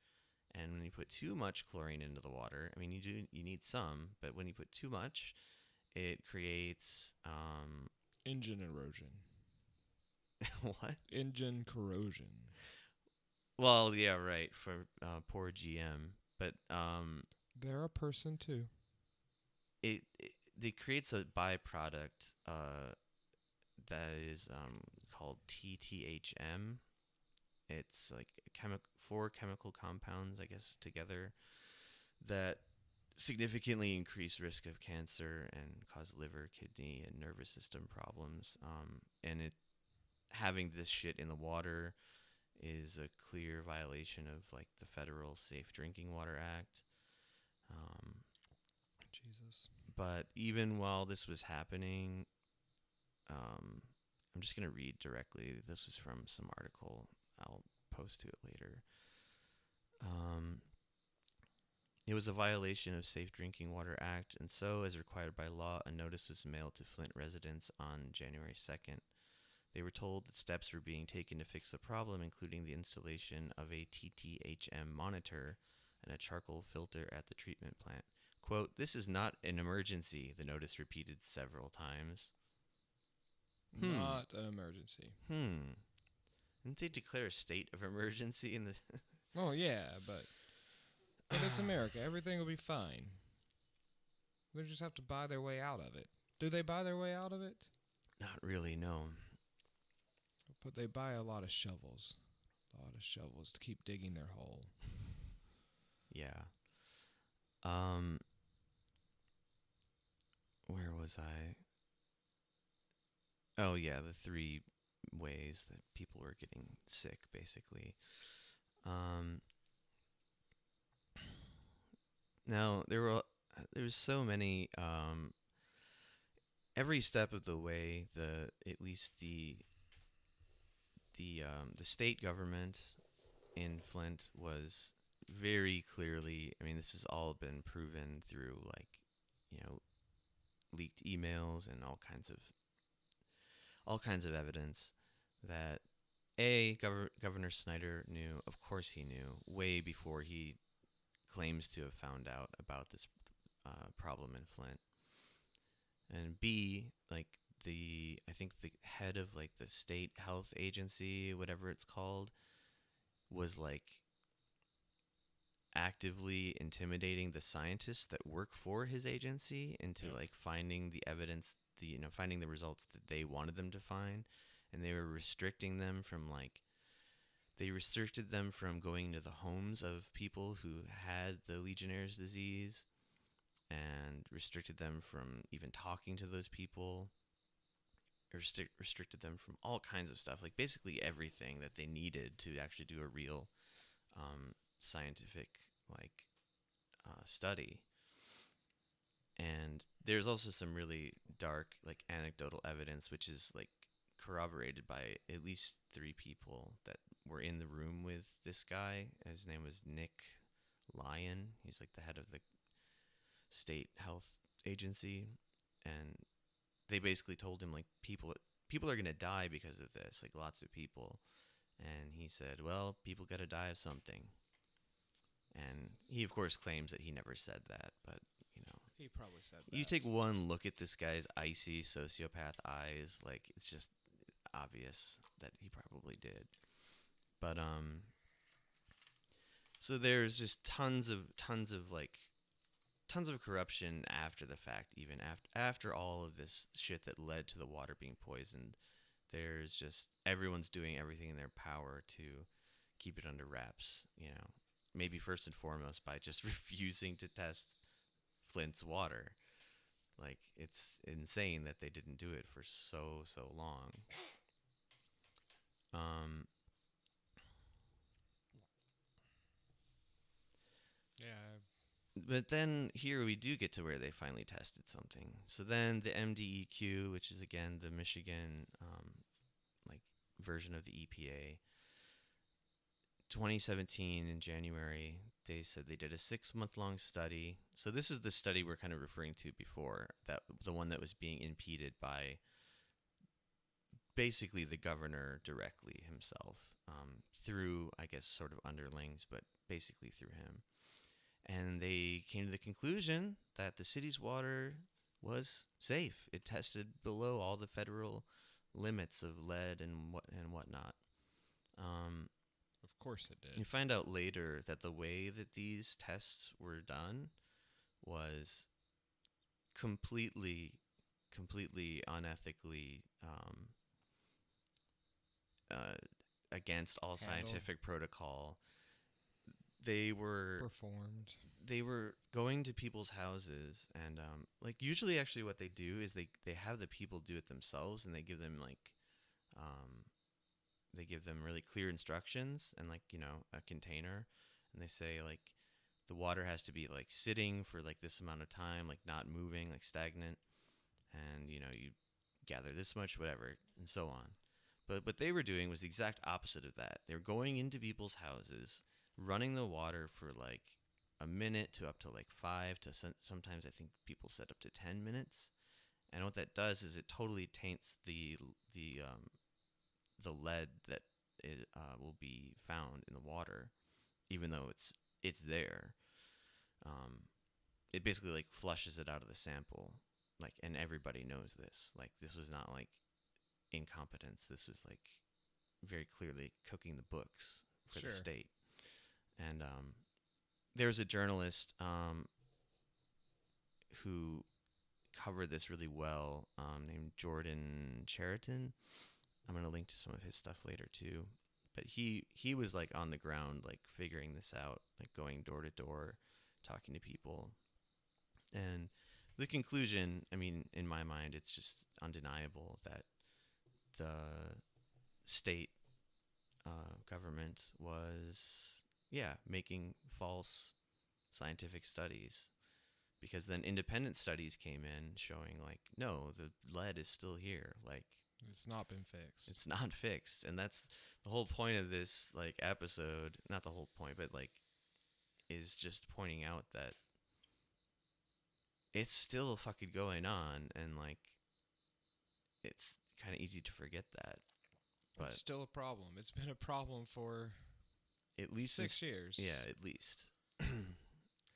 And when you put too much chlorine into the water, I mean, you need some, but when you put too much, it creates engine erosion. What? Engine corrosion. Well, yeah, right, for poor GM, but they're a person too. It creates a byproduct that is called TTHM. It's like four chemical compounds, I guess, together that significantly increase risk of cancer and cause liver, kidney, and nervous system problems. And having this shit in the water is a clear violation of, like, the Federal Safe Drinking Water Act. Jesus. But even while this was happening, I'm just going to read directly. This was from some article. I'll post to it later. It was a violation of Safe Drinking Water Act, and so, as required by law, a notice was mailed to Flint residents on January 2nd. They were told that steps were being taken to fix the problem, including the installation of a TTHM monitor and a charcoal filter at the treatment plant. Quote, "This is not an emergency," the notice repeated several times. Not an emergency. Didn't they declare a state of emergency in the... Oh, yeah, but it's America. Everything will be fine. They just have to buy their way out of it. Do they buy their way out of it? Not really, no. But they buy a lot of shovels. A lot of shovels to keep digging their hole. Yeah. Where was I? Oh, yeah, the 3 ways that people were getting sick, basically. Um, Now there was so many every step of the way at least the state government in Flint was very clearly, I mean, this has all been proven through, like, you know, leaked emails and all kinds of evidence that Governor Snyder knew. Of course he knew way before he claims to have found out about this problem in Flint. And B, like, I think the head of, like, the state health agency, whatever it's called, was, like, actively intimidating the scientists that work for his agency into like finding the evidence, finding the results that they wanted them to find, and they were restricting them from they restricted them from going to the homes of people who had the Legionnaire's disease, and restricted them from even talking to those people. Restricted them from all kinds of stuff, like basically everything that they needed to actually do a real scientific study. And there's also some really dark, like, anecdotal evidence, which is like corroborated by at least 3 people that were in the room with this guy. His name was Nick Lyon. He's like the head of the state health agency, and they basically told him, like, people are going to die because of this, like lots of people. And he said, well, people got to die of something. And he, of course, claims that he never said that, but, he probably said that. You take one look at this guy's icy sociopath eyes, like, it's just obvious that he probably did. But so there's just tons of corruption after the fact, even after all of this shit that led to the water being poisoned. There's just, everyone's doing everything in their power to keep it under wraps, maybe first and foremost by just refusing to test Flint's water. Like, it's insane that they didn't do it for so long. Yeah. But then here we do get to where they finally tested something. So then the MDEQ, which is again the Michigan version of the EPA, 2017 in January, they said they did a 6-month-long study. So this is the study we're kind of referring to before, that the one that was being impeded by basically the governor directly himself, through, I guess, sort of underlings, but basically through him. And they came to the conclusion that the city's water was safe. It tested below all the federal limits of lead and whatnot. Of course it did. You find out later that the way that these tests were done was completely unethically against all scientific protocol. They were going to people's houses, and usually actually what they do is they have the people do it themselves, and they give them really clear instructions and a container, and they say the water has to be sitting for this amount of time, not moving, stagnant, and you gather this much, whatever, and so on. But what they were doing was the exact opposite of that. They were going into people's houses, running the water for a minute to up to 5 to sometimes I think people said up to 10 minutes. And what that does is it totally taints the lead that will be found in the water, even though it's there. It basically flushes it out of the sample, and everybody knows this. This was not incompetence. This was very clearly cooking the books for the state. And there's a journalist who covered this really well, named Jordan Cheriton. I'm going to link to some of his stuff later too. But he was on the ground, figuring this out, going door to door, talking to people. And the conclusion, I mean, in my mind, it's just undeniable that the state government was, making false scientific studies. Because then independent studies came in showing, like, no, the lead is still here. Like, it's not been fixed. It's not fixed. And that's the whole point of this, like, episode. Not the whole point, but, like, is just pointing out that it's still fucking going on. And, like, it's kind of easy to forget that. But it's still a problem. It's been a problem for at least 6 years. Yeah, at least.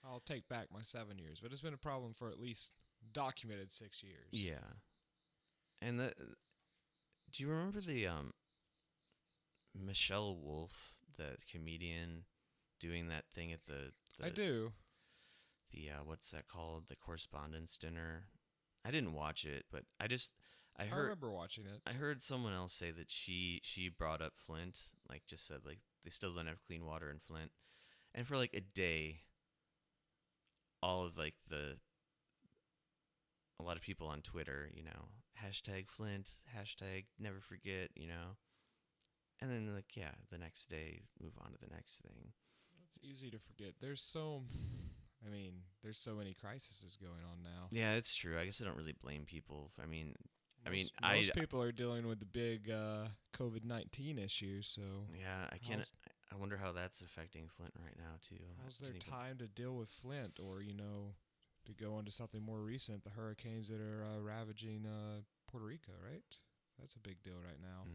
I'll take back my 7 years, but it's been a problem for at least documented 6 years. Yeah. And do you remember the Michelle Wolf, the comedian, doing that thing at the I do. The what's that called? The correspondence dinner. I didn't watch it, but I heard. I remember watching it. I heard someone else say that she brought up Flint, like just said like they still don't have clean water in Flint, and for like a day, all of like a lot of people on Twitter, hashtag Flint, hashtag never forget, and then like the next day move on to the next thing. It's easy to forget. There's so many crises going on now. Yeah, it's true. I guess I don't really blame people. Most people are dealing with the big COVID-19 issue, so yeah, I wonder how that's affecting Flint right now too. How's there time to deal with Flint, or to go into something more recent, the hurricanes that are ravaging Puerto Rico, right? That's a big deal right now.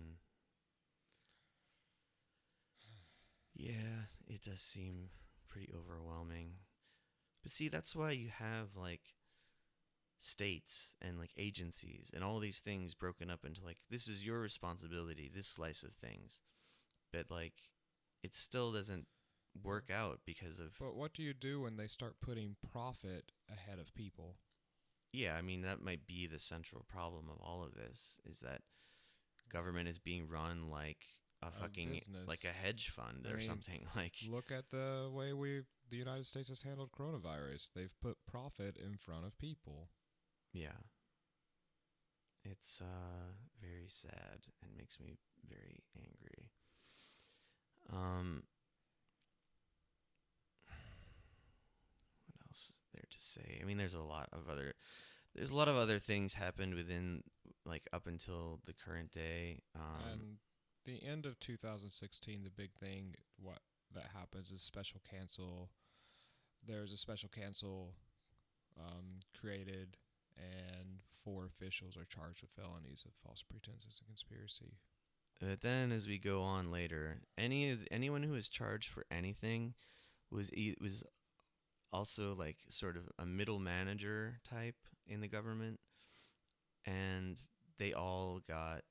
Yeah, it does seem pretty overwhelming. But see, that's why you have like states and like agencies and all these things broken up into like, this is your responsibility, this slice of things. But like, it still doesn't work out because of... But what do you do when they start putting profit ahead of people? Yeah, I mean, that might be the central problem of all of this, is that government is being run like a fucking, business. Like a hedge fund or something. Like, look at the way the United States has handled coronavirus. They've put profit in front of people. Yeah. It's very sad and makes me very angry. What else is there to say? I mean, there's a lot of other things happened within, like, up until the current day. And the end of 2016, the big thing that happens is special counsel. There's a special counsel created, and 4 officials are charged with felonies of false pretenses and conspiracy. But then, as we go on later, anyone who was charged for anything was also like sort of a middle manager type in the government, and they all got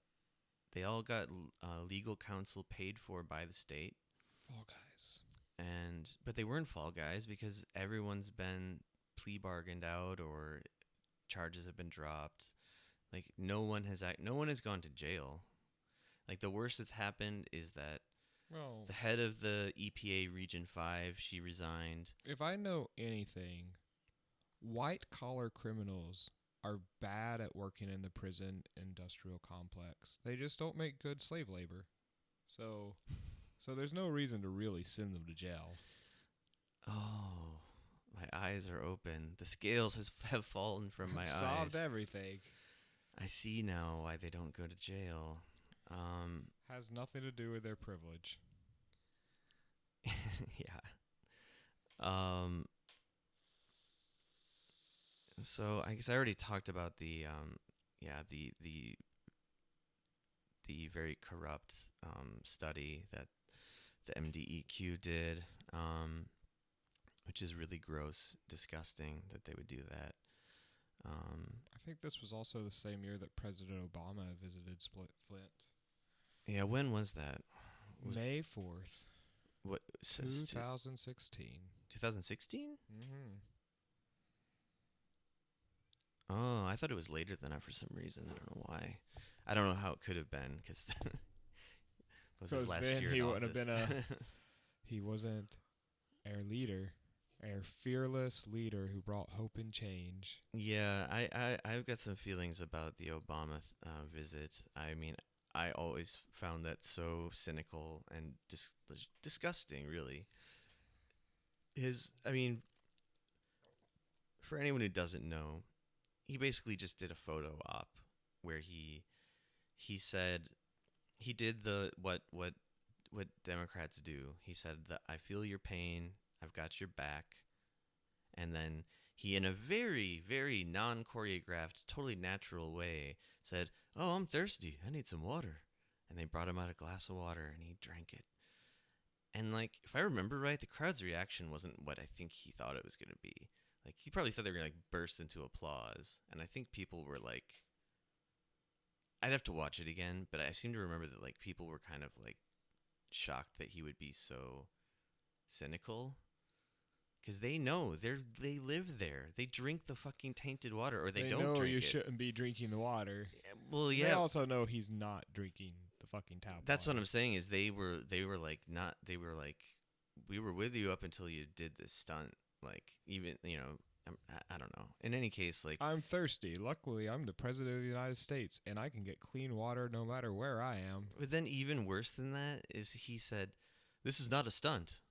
legal counsel paid for by the state. Fall guys. But they weren't fall guys because everyone's been plea bargained out or charges have been dropped. Like no one has gone to jail. Like the worst that's happened is that the head of the EPA Region 5, she resigned. If I know anything, white-collar criminals are bad at working in the prison industrial complex. They just don't make good slave labor. So there's no reason to really send them to jail. Oh, my eyes are open. The scales have fallen from my eyes. Solved everything. I see now why they don't go to jail. Has nothing to do with their privilege. Yeah. So I guess I already talked about the very corrupt study that the MDEQ did, which is really gross, disgusting that they would do that. I think this was also the same year that President Obama visited Flint. Yeah, when was that? May 4th. What? 2016. 2016? Mm-hmm. Oh, I thought it was later than that for some reason. I don't know why. I don't know how it could have been because then he wouldn't have been he wasn't our leader, our fearless leader who brought hope and change. Yeah, I've got some feelings about the Obama visit. I mean, I always found that so cynical and disgusting, really. I mean, for anyone who doesn't know, he basically just did a photo op where he said he did what Democrats do. He said that I feel your pain, I've got your back, and then he, in a very, very non-choreographed, totally natural way, said, "Oh, I'm thirsty. I need some water." And they brought him out a glass of water, and he drank it. And, like, if I remember right, the crowd's reaction wasn't what I think he thought it was going to be. Like, he probably thought they were going to, like, burst into applause. And I think people were, like... I'd have to watch it again, but I seem to remember that, like, people were kind of, like, shocked that he would be so cynical. Because they know. They live there. They drink the fucking tainted water, or they don't know drink you it. Shouldn't be drinking the water. Well, yeah. They also know he's not drinking the fucking tap. That's water. what I'm saying is they were like not they were like we were with you up until you did this stunt. Like even I don't know. In any case, like I'm thirsty. Luckily, I'm the president of the United States, and I can get clean water no matter where I am. But then even worse than that is he said, "This is not a stunt."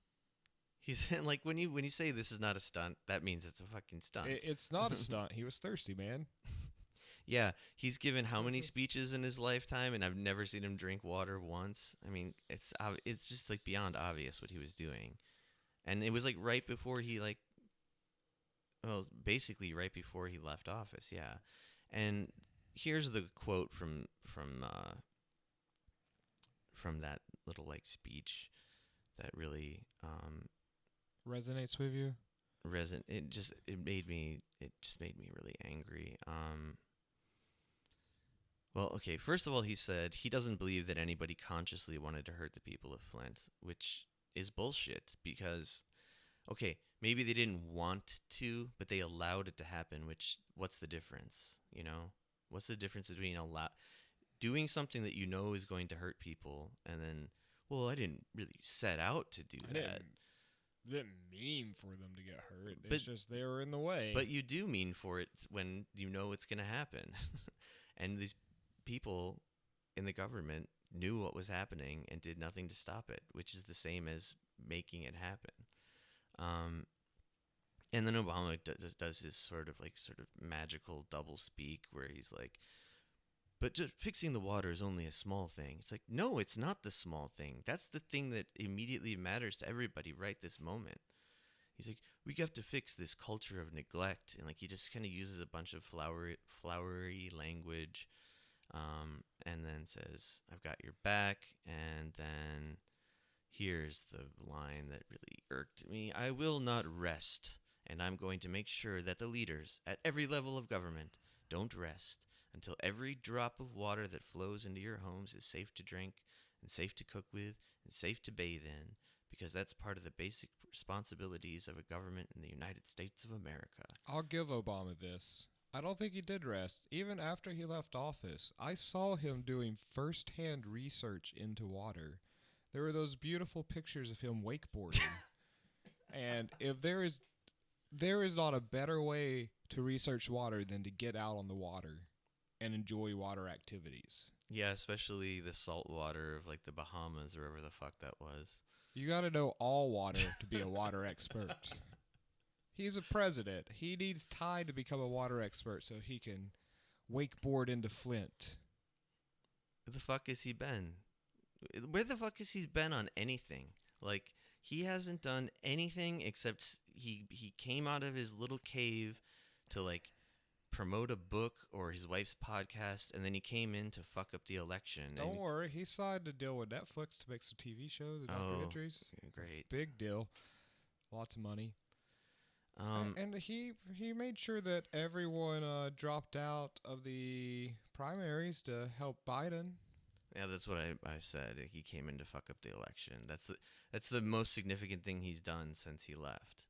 He said, like when you say this is not a stunt, that means it's a fucking stunt. It's not a stunt. He was thirsty, man. Yeah, he's given how many speeches in his lifetime, and I've never seen him drink water once. I mean, it's just like beyond obvious what he was doing, and it was like right before he basically right before he left office. Yeah, and here's the quote from that little like speech that really resonates with you. It just made me really angry. Well, okay, first of all, he said he doesn't believe that anybody consciously wanted to hurt the people of Flint, which is bullshit because, okay, maybe they didn't want to, but they allowed it to happen, which, what's the difference, you know? What's the difference between doing something that you know is going to hurt people and then, well, I didn't really set out to do that. Didn't mean for them to get hurt. It's just they were in the way. But you do mean for it when you know it's going to happen. And these people in the government knew what was happening and did nothing to stop it, which is the same as making it happen. And then Obama does his sort of magical double speak where he's like, but just fixing the water is only a small thing. It's like, no, it's not the small thing. That's the thing that immediately matters to everybody right this moment. He's like, we have to fix this culture of neglect. And like he just kind of uses a bunch of flowery language. And then says, I've got your back. And then here's the line that really irked me. I will not rest. And I'm going to make sure that the leaders at every level of government don't rest until every drop of water that flows into your homes is safe to drink and safe to cook with and safe to bathe in, because that's part of the basic responsibilities of a government in the United States of America. I'll give Obama this. I don't think he did rest. Even after he left office, I saw him doing first-hand research into water. There were those beautiful pictures of him wakeboarding. And if there is not a better way to research water than to get out on the water and enjoy water activities. Yeah, especially the salt water of like the Bahamas or wherever the fuck that was. You got to know all water to be a water expert. He's a president. He needs time to become a water expert so he can wakeboard into Flint. Where the fuck has he been? Where the fuck has he been on anything? Like, he hasn't done anything except he came out of his little cave to like promote a book or his wife's podcast, and then he came in to fuck up the election. Don't worry, he signed a deal with Netflix to make some TV shows and documentaries. Great. Big deal. Lots of money. And he made sure that everyone dropped out of the primaries to help Biden. Yeah, that's what I said. He came in to fuck up the election. That's the most significant thing he's done since he left.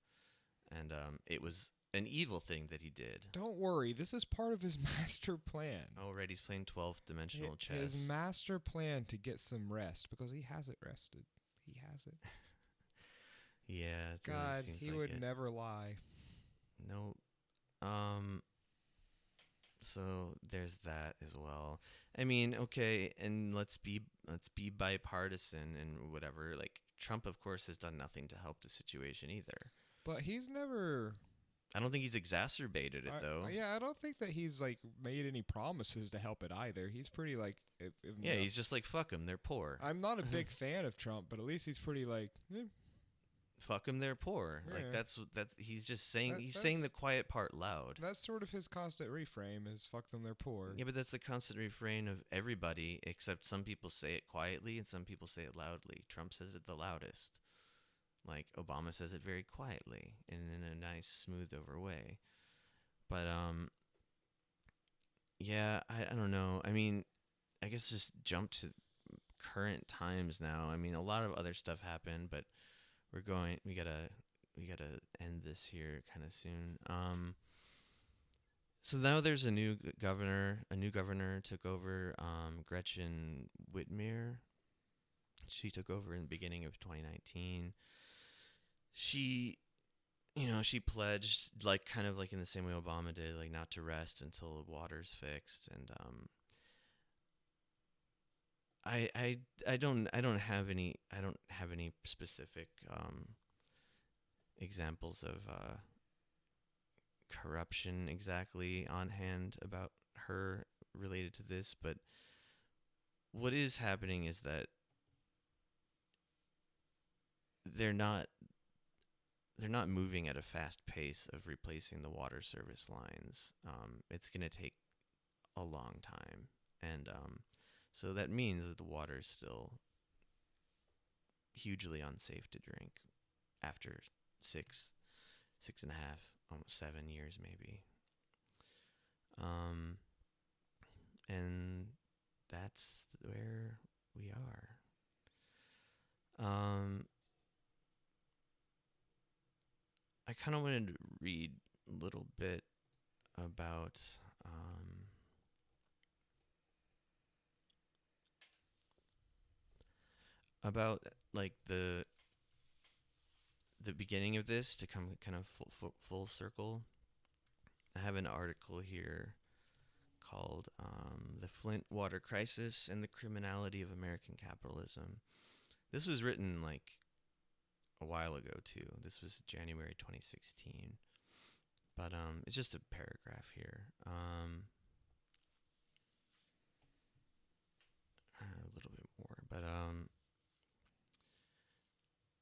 And it was an evil thing that he did. Don't worry, this is part of his master plan. Oh, right, he's playing 12-dimensional chess. His master plan to get some rest, because he hasn't rested. He hasn't. Yeah. God, he would never lie. No. So there's that as well. I mean, okay, and let's be bipartisan and whatever. Like Trump, of course, has done nothing to help the situation either. But he's never. I don't think he's exacerbated it though. Yeah, I don't think that he's like made any promises to help it either. He's pretty like. He's just like fuck them. They're poor. I'm not a big fan of Trump, but at least he's pretty like. Fuck them. They're poor. Yeah. Like that's he's just saying. He's saying the quiet part loud. That's sort of his constant reframe is "fuck them, they're poor." Yeah, but that's the constant refrain of everybody, except some people say it quietly and some people say it loudly. Trump says it the loudest. Like Obama says it very quietly and in a nice, smooth over way. But yeah, I don't know. I mean, I guess just jump to current times now. I mean, a lot of other stuff happened, but we gotta end this here kind of soon. So now there's a new governor. A new governor took over. Gretchen Whitmer. She took over in the beginning of 2019. She pledged, like, kind of like in the same way Obama did, like, not to rest until the water's fixed. And I don't have any specific examples of corruption exactly on hand about her related to this, but what is happening is that they're not moving at a fast pace of replacing the water service lines. It's going to take a long time, and so that means that the water is still hugely unsafe to drink after 6.5, almost 7 years maybe. And that's where we are. I kind of wanted to read a little bit about like the beginning of this to come kind of full circle. I have an article here called "The Flint Water Crisis and the Criminality of American Capitalism." This was written like a while ago too. This was January 2016, but it's just a paragraph here. A little bit more, but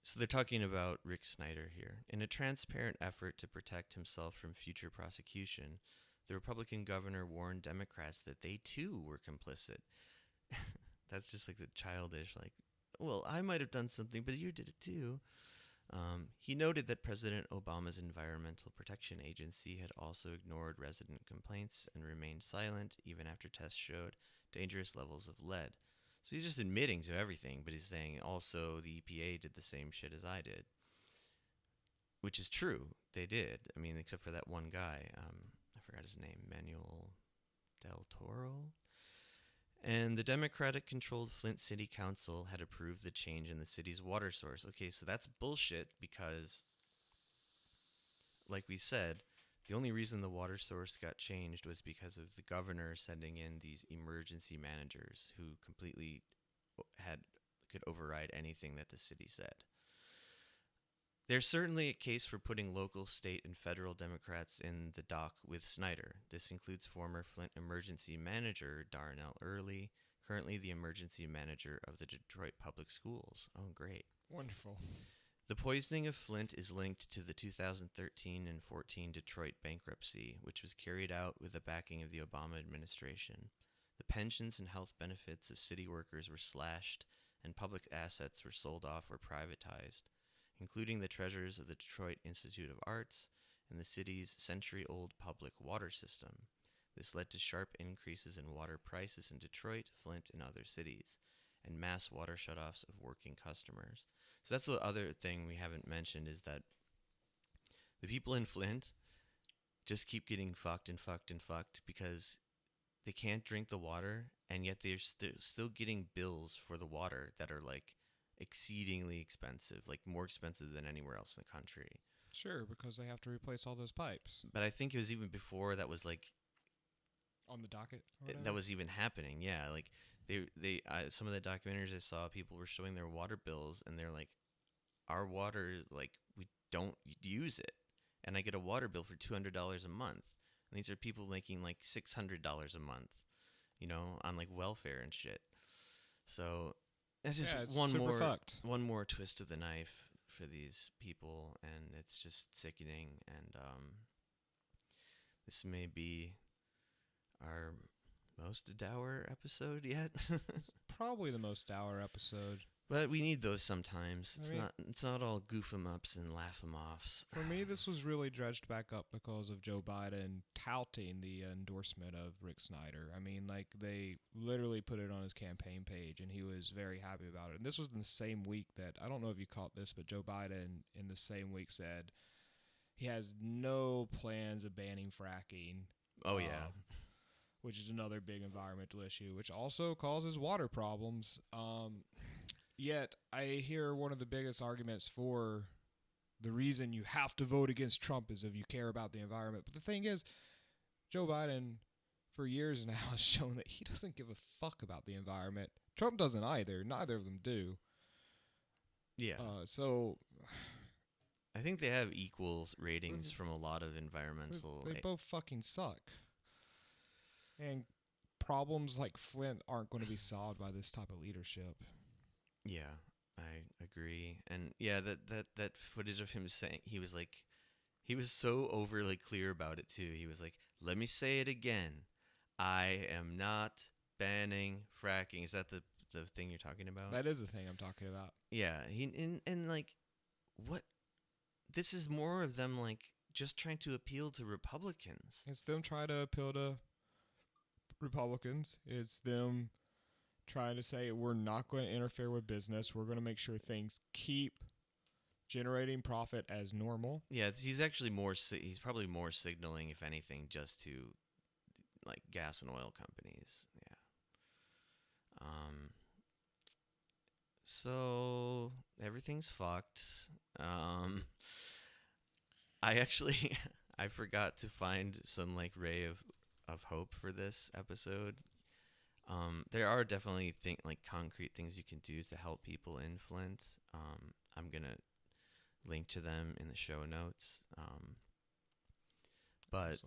so they're talking about Rick Snyder here. In a transparent effort to protect himself from future prosecution, the Republican governor warned Democrats that they too were complicit. That's just like the childish, like, well, I might have done something, but you did it too. He noted that President Obama's Environmental Protection Agency had also ignored resident complaints and remained silent even after tests showed dangerous levels of lead. So he's just admitting to everything, but he's saying also the EPA did the same shit as I did. Which is true. They did. I mean, except for that one guy. I forgot his name. Manuel Del Toro? And the Democratic-controlled Flint City Council had approved the change in the city's water source. Okay, so that's bullshit because, like we said, the only reason the water source got changed was because of the governor sending in these emergency managers who completely could override anything that the city said. There's certainly a case for putting local, state, and federal Democrats in the dock with Snyder. This includes former Flint emergency manager Darnell Early, currently the emergency manager of the Detroit Public Schools. Oh, great. Wonderful. The poisoning of Flint is linked to the 2013 and 14 Detroit bankruptcy, which was carried out with the backing of the Obama administration. The pensions and health benefits of city workers were slashed, and public assets were sold off or privatized, including the treasures of the Detroit Institute of Arts and the city's century-old public water system. This led to sharp increases in water prices in Detroit, Flint, and other cities, and mass water shutoffs of working customers. So that's the other thing we haven't mentioned is that the people in Flint just keep getting fucked and fucked and fucked because they can't drink the water, and yet they're still getting bills for the water that are like exceedingly expensive, like more expensive than anywhere else in the country. Sure, because they have to replace all those pipes. But I think it was even before that was like On the docket? that was even happening. Yeah, like some of the documentaries I saw, people were showing their water bills, and they're like, our water, like, we don't use it, and I get a water bill for $200 a month, and these are people making like $600 a month, on like welfare and shit. So it's just one more twist of the knife for these people, and it's just sickening. And this may be our most dour episode yet. It's probably the most dour episode. But we need those sometimes. It's not all goof 'em ups and laugh 'em offs. For me, this was really dredged back up because of Joe Biden touting the endorsement of Rick Snyder. I mean, like, they literally put it on his campaign page, and he was very happy about it. And this was in the same week that, I don't know if you caught this, but Joe Biden in the same week said he has no plans of banning fracking. Oh, yeah. Which is another big environmental issue, which also causes water problems. Yet, I hear one of the biggest arguments for the reason you have to vote against Trump is if you care about the environment. But the thing is, Joe Biden, for years now, has shown that he doesn't give a fuck about the environment. Trump doesn't either. Neither of them do. Yeah. So I think they have equal ratings from a lot of environmental... They both fucking suck. And problems like Flint aren't going to be solved by this type of leadership. Yeah, I agree. And yeah, that footage of him saying, he was so overly clear about it too. He was like, let me say it again. I am not banning fracking. Is that the thing you're talking about? That is the thing I'm talking about. Yeah. And like, what? This is more of them like just trying to appeal to Republicans. It's them trying to appeal to Republicans. It's them trying to say we're not going to interfere with business. We're going to make sure things keep generating profit as normal. Yeah, he's actually he's probably more signaling, if anything, just to like gas and oil companies. Yeah. So everything's fucked. I forgot to find some like ray of hope for this episode. There are definitely concrete things you can do to help people in Flint. I'm gonna link to them in the show notes. But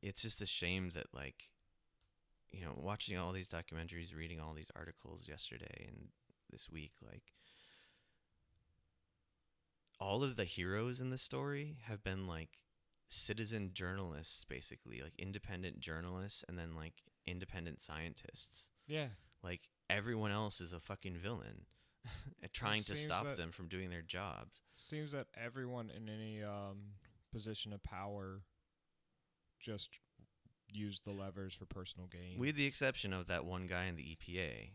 it's just a shame that watching all these documentaries, reading all these articles yesterday and this week, all of the heroes in the story have been citizen journalists, basically, independent journalists, and then independent scientists. Yeah. Everyone else is a fucking villain trying to stop them from doing their jobs. Seems that everyone in any position of power just used the levers for personal gain. With the exception of that one guy in the EPA,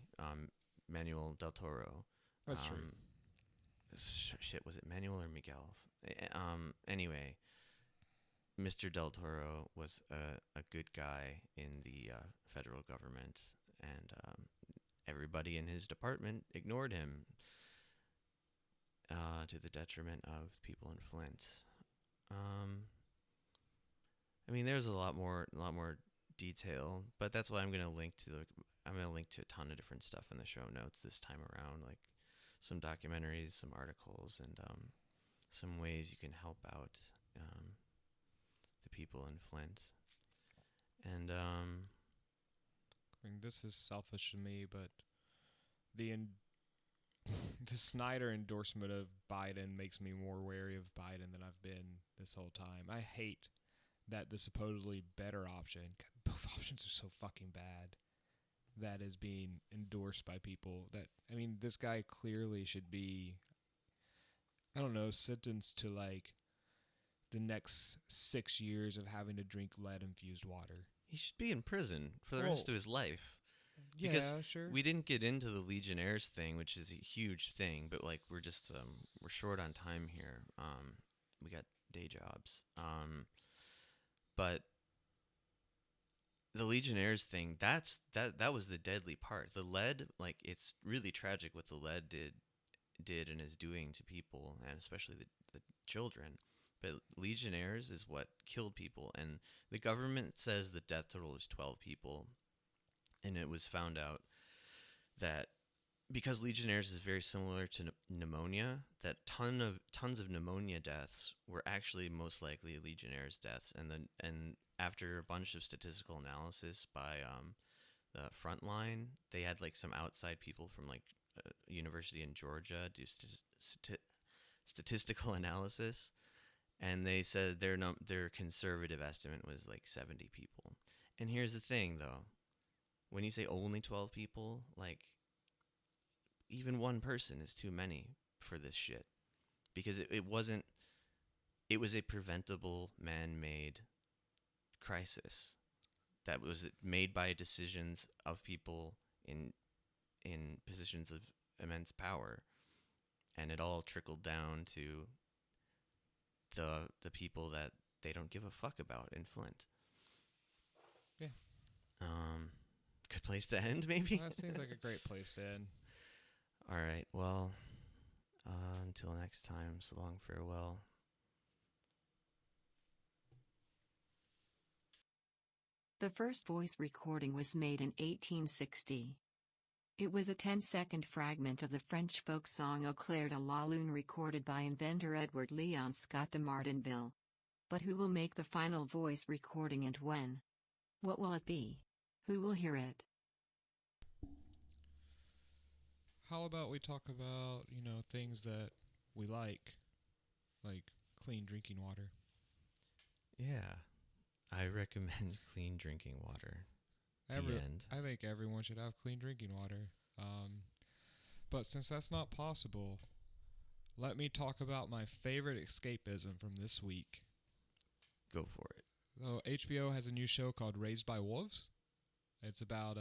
Manuel del Toro. That's true. Shit, was it Manuel or Miguel? Anyway, Mr. Del Toro was a good guy in the federal government, and everybody in his department ignored him to the detriment of people in Flint. There's a lot more detail, but that's why I'm gonna link to a ton of different stuff in the show notes this time around, some documentaries, some articles, and some ways you can help out the people in Flint. And this is selfish to me, but the Snyder endorsement of Biden makes me more wary of Biden than I've been this whole time. I hate that the supposedly better option, both options are so fucking bad, that is being endorsed by people that, this guy clearly should be, sentenced to the next 6 years of having to drink lead-infused water. He should be in prison for the rest of his life. Yeah, because sure. We didn't get into the Legionnaires thing, which is a huge thing, but we're just we're short on time here. We got day jobs. But the Legionnaires thing, that was the deadly part. The lead, it's really tragic what the lead did and is doing to people, and especially the children. but Legionnaires is what killed people. And the government says the death total is 12 people. And it was found out that because Legionnaires is very similar to pneumonia, that tons of pneumonia deaths were actually most likely Legionnaires deaths. And after a bunch of statistical analysis by the Frontline, they had like some outside people from like a university in Georgia do statistical analysis, and they said their conservative estimate was like 70 people. And here's the thing, though. When you say only 12 people, like, even one person is too many for this shit. Because it wasn't... It was a preventable, man-made crisis that was made by decisions of people in positions of immense power. And it all trickled down to the people that they don't give a fuck about in Flint. Yeah. Good place to end, maybe? That seems like a great place to end. All right, well, until next time, so long, farewell. The first voice recording was made in 1860. It was a 10-second fragment of the French folk song Au clair de la lune recorded by inventor Edward Leon Scott de Martinville. But who will make the final voice recording and when? What will it be? Who will hear it? How about we talk about, things that we like clean drinking water? Yeah, I recommend clean drinking water. The end. I think everyone should have clean drinking water. But since that's not possible, let me talk about my favorite escapism from this week. Go for it. So HBO has a new show called Raised by Wolves. It's about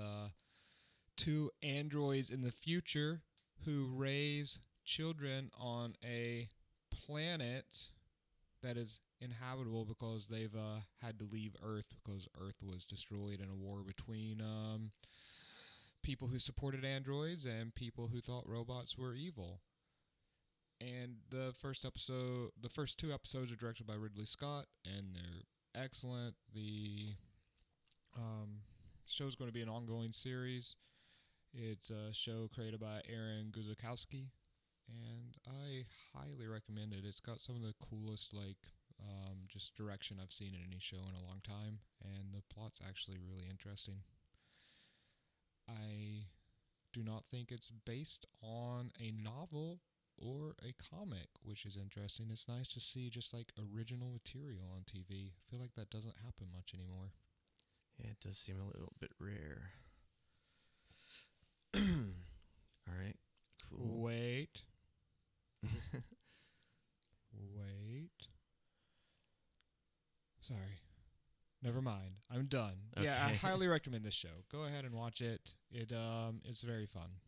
two androids in the future who raise children on a planet that is inhabitable because they've had to leave Earth because Earth was destroyed in a war between people who supported androids and people who thought robots were evil. And the first two episodes are directed by Ridley Scott, and they're excellent. The show's going to be an ongoing series. It's a show created by Aaron Guzikowski, and I highly recommend it. It's got some of the coolest, just direction I've seen in any show in a long time, and the plot's actually really interesting. I do not think it's based on a novel or a comic, which is interesting. It's nice to see just original material on TV. I feel like that doesn't happen much anymore. Yeah, it does seem a little bit rare. All right, cool. Wait. Sorry. Never mind. I'm done. Okay. Yeah, I highly recommend this show. Go ahead and watch it. It's very fun.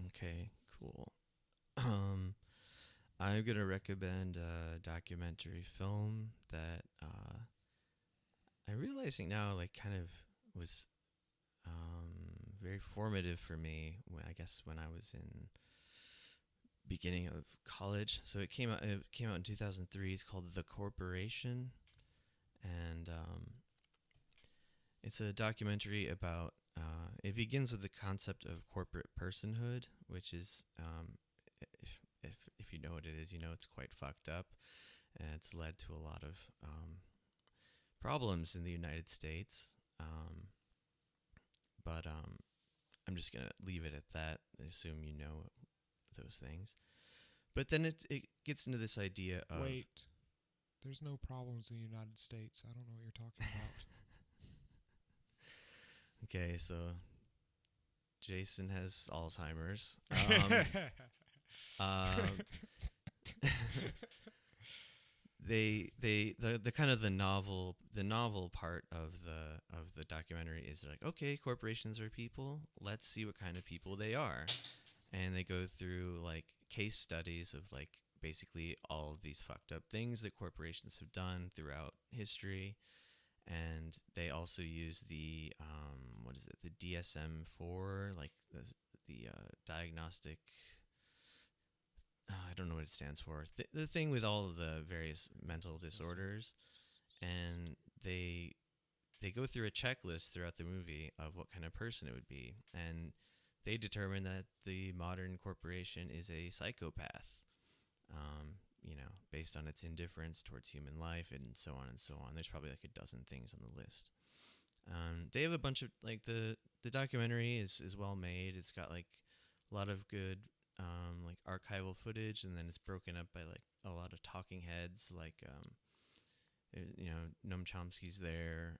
Okay, cool. I'm going to recommend a documentary film that I'm realizing now kind of was very formative for me when I was in beginning of college. So it came out in 2003. It's called The Corporation, and it's a documentary about it begins with the concept of corporate personhood, which is if you know what it is, it's quite fucked up, and it's led to a lot of problems in the United States. But I'm just gonna leave it at that. I assume you know those things. But then it gets into this idea of... Wait. There's no problems in the United States. I don't know what you're talking about. Okay, so Jason has Alzheimer's. The kind of the novel part of the documentary is okay, corporations are people. Let's see what kind of people they are. And they go through case studies of basically all of these fucked up things that corporations have done throughout history. And they also use the the DSM-4, the diagnostic I don't know what it stands for. The thing with all of the various mental disorders, and they go through a checklist throughout the movie of what kind of person it would be, and they determine that the modern corporation is a psychopath, based on its indifference towards human life and so on and so on. There's probably like a dozen things on the list. They have a bunch of, like, the documentary is well made. It's got like a lot of good like archival footage, and then it's broken up by like a lot of talking heads, like Noam Chomsky's there,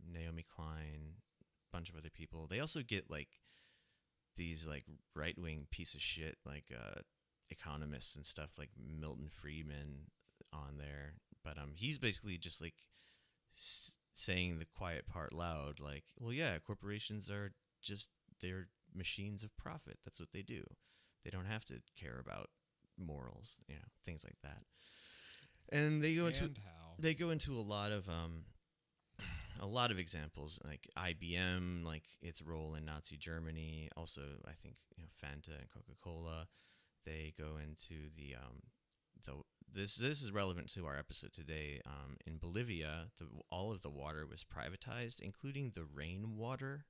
Naomi Klein, bunch of other people. They also get like these like right-wing piece of shit like economists and stuff like Milton Friedman on there, but he's basically just like saying the quiet part loud, like, well, yeah, corporations are just, they're machines of profit. That's what they do. They don't have to care about morals, things like that. And they go into a lot of examples, like IBM, like its role in Nazi Germany. Also, I think Fanta and Coca-Cola. They go into this is relevant to our episode today. In Bolivia, all of the water was privatized, including the rainwater.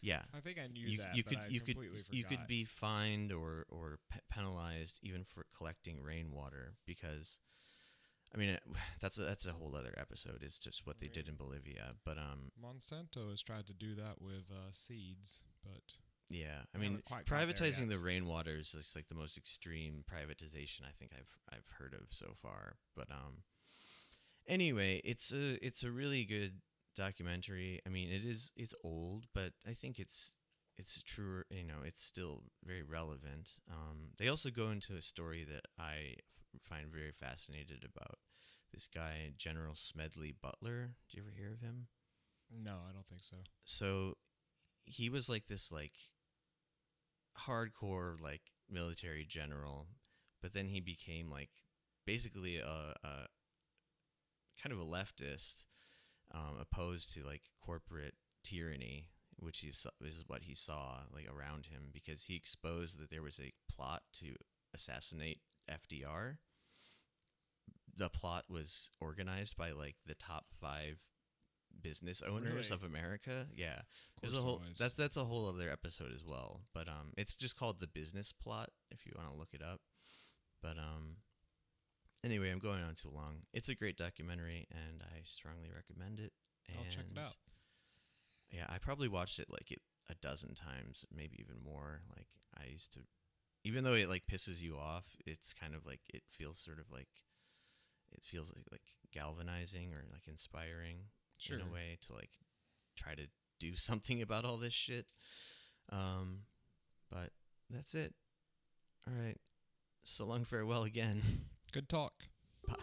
Yeah, I think I knew that. I completely forgot. You could be fined or penalized even for collecting rainwater, because, I mean, that's a whole other episode. It's just what they did in Bolivia. But Monsanto has tried to do that with seeds, but yeah, I mean, privatizing the rainwater is just like the most extreme privatization I think I've heard of so far. But anyway, it's a really good documentary. I mean, it's old, but I think it's true. It's still very relevant. They also go into a story that I find very fascinated about this guy, General Smedley Butler. Do you ever hear of him? No, I don't think so. So he was like this like hardcore like military general, but then he became like basically a kind of a leftist, opposed to like corporate tyranny, which is what he saw like around him, because he exposed that there was a plot to assassinate FDR. The plot was organized by like the top 5 business owners of America. Yeah, there's a whole that's a whole other episode as well. But it's just called The Business Plot if you want to look it up. But anyway, I'm going on too long. It's a great documentary, and I strongly recommend it. I'll check it out. Yeah, I probably watched it like a dozen times, maybe even more. Like, I used to, even though it like pisses you off, it's kind of like, it feels sort of like, it feels like galvanizing or like inspiring in a way to like try to do something about all this shit. But that's it. All right. So long, farewell again. Good talk. Bye.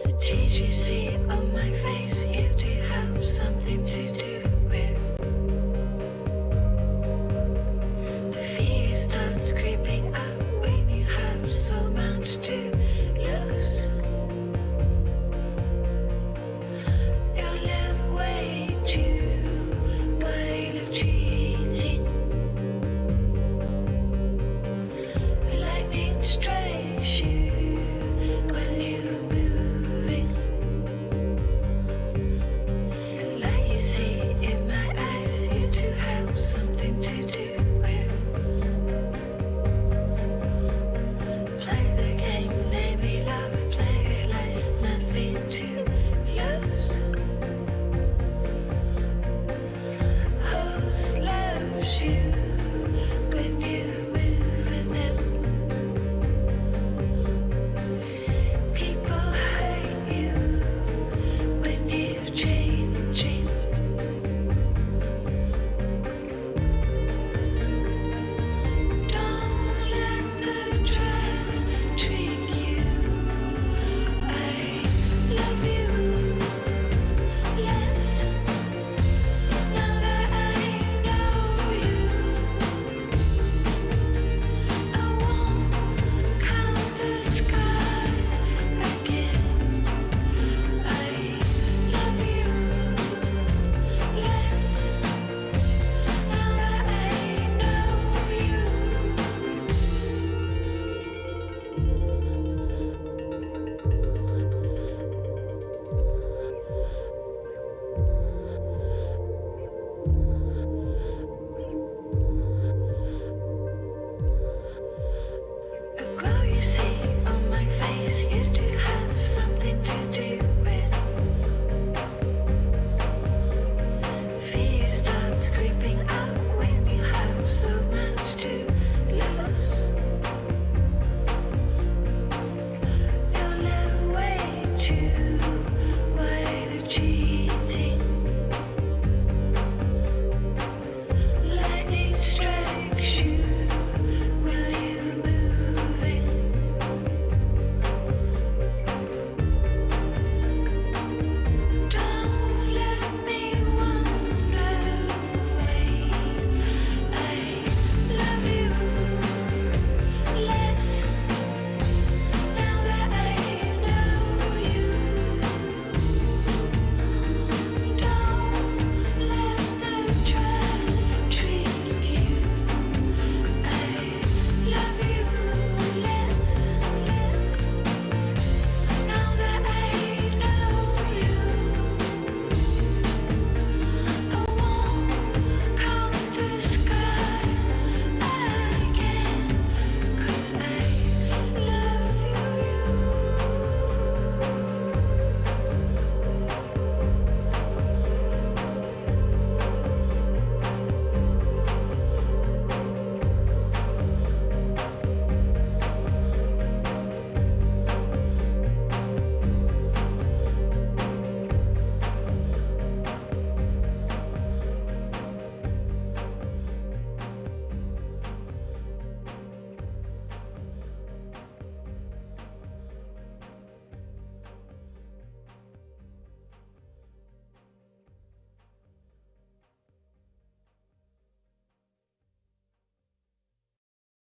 The tears you see on my face.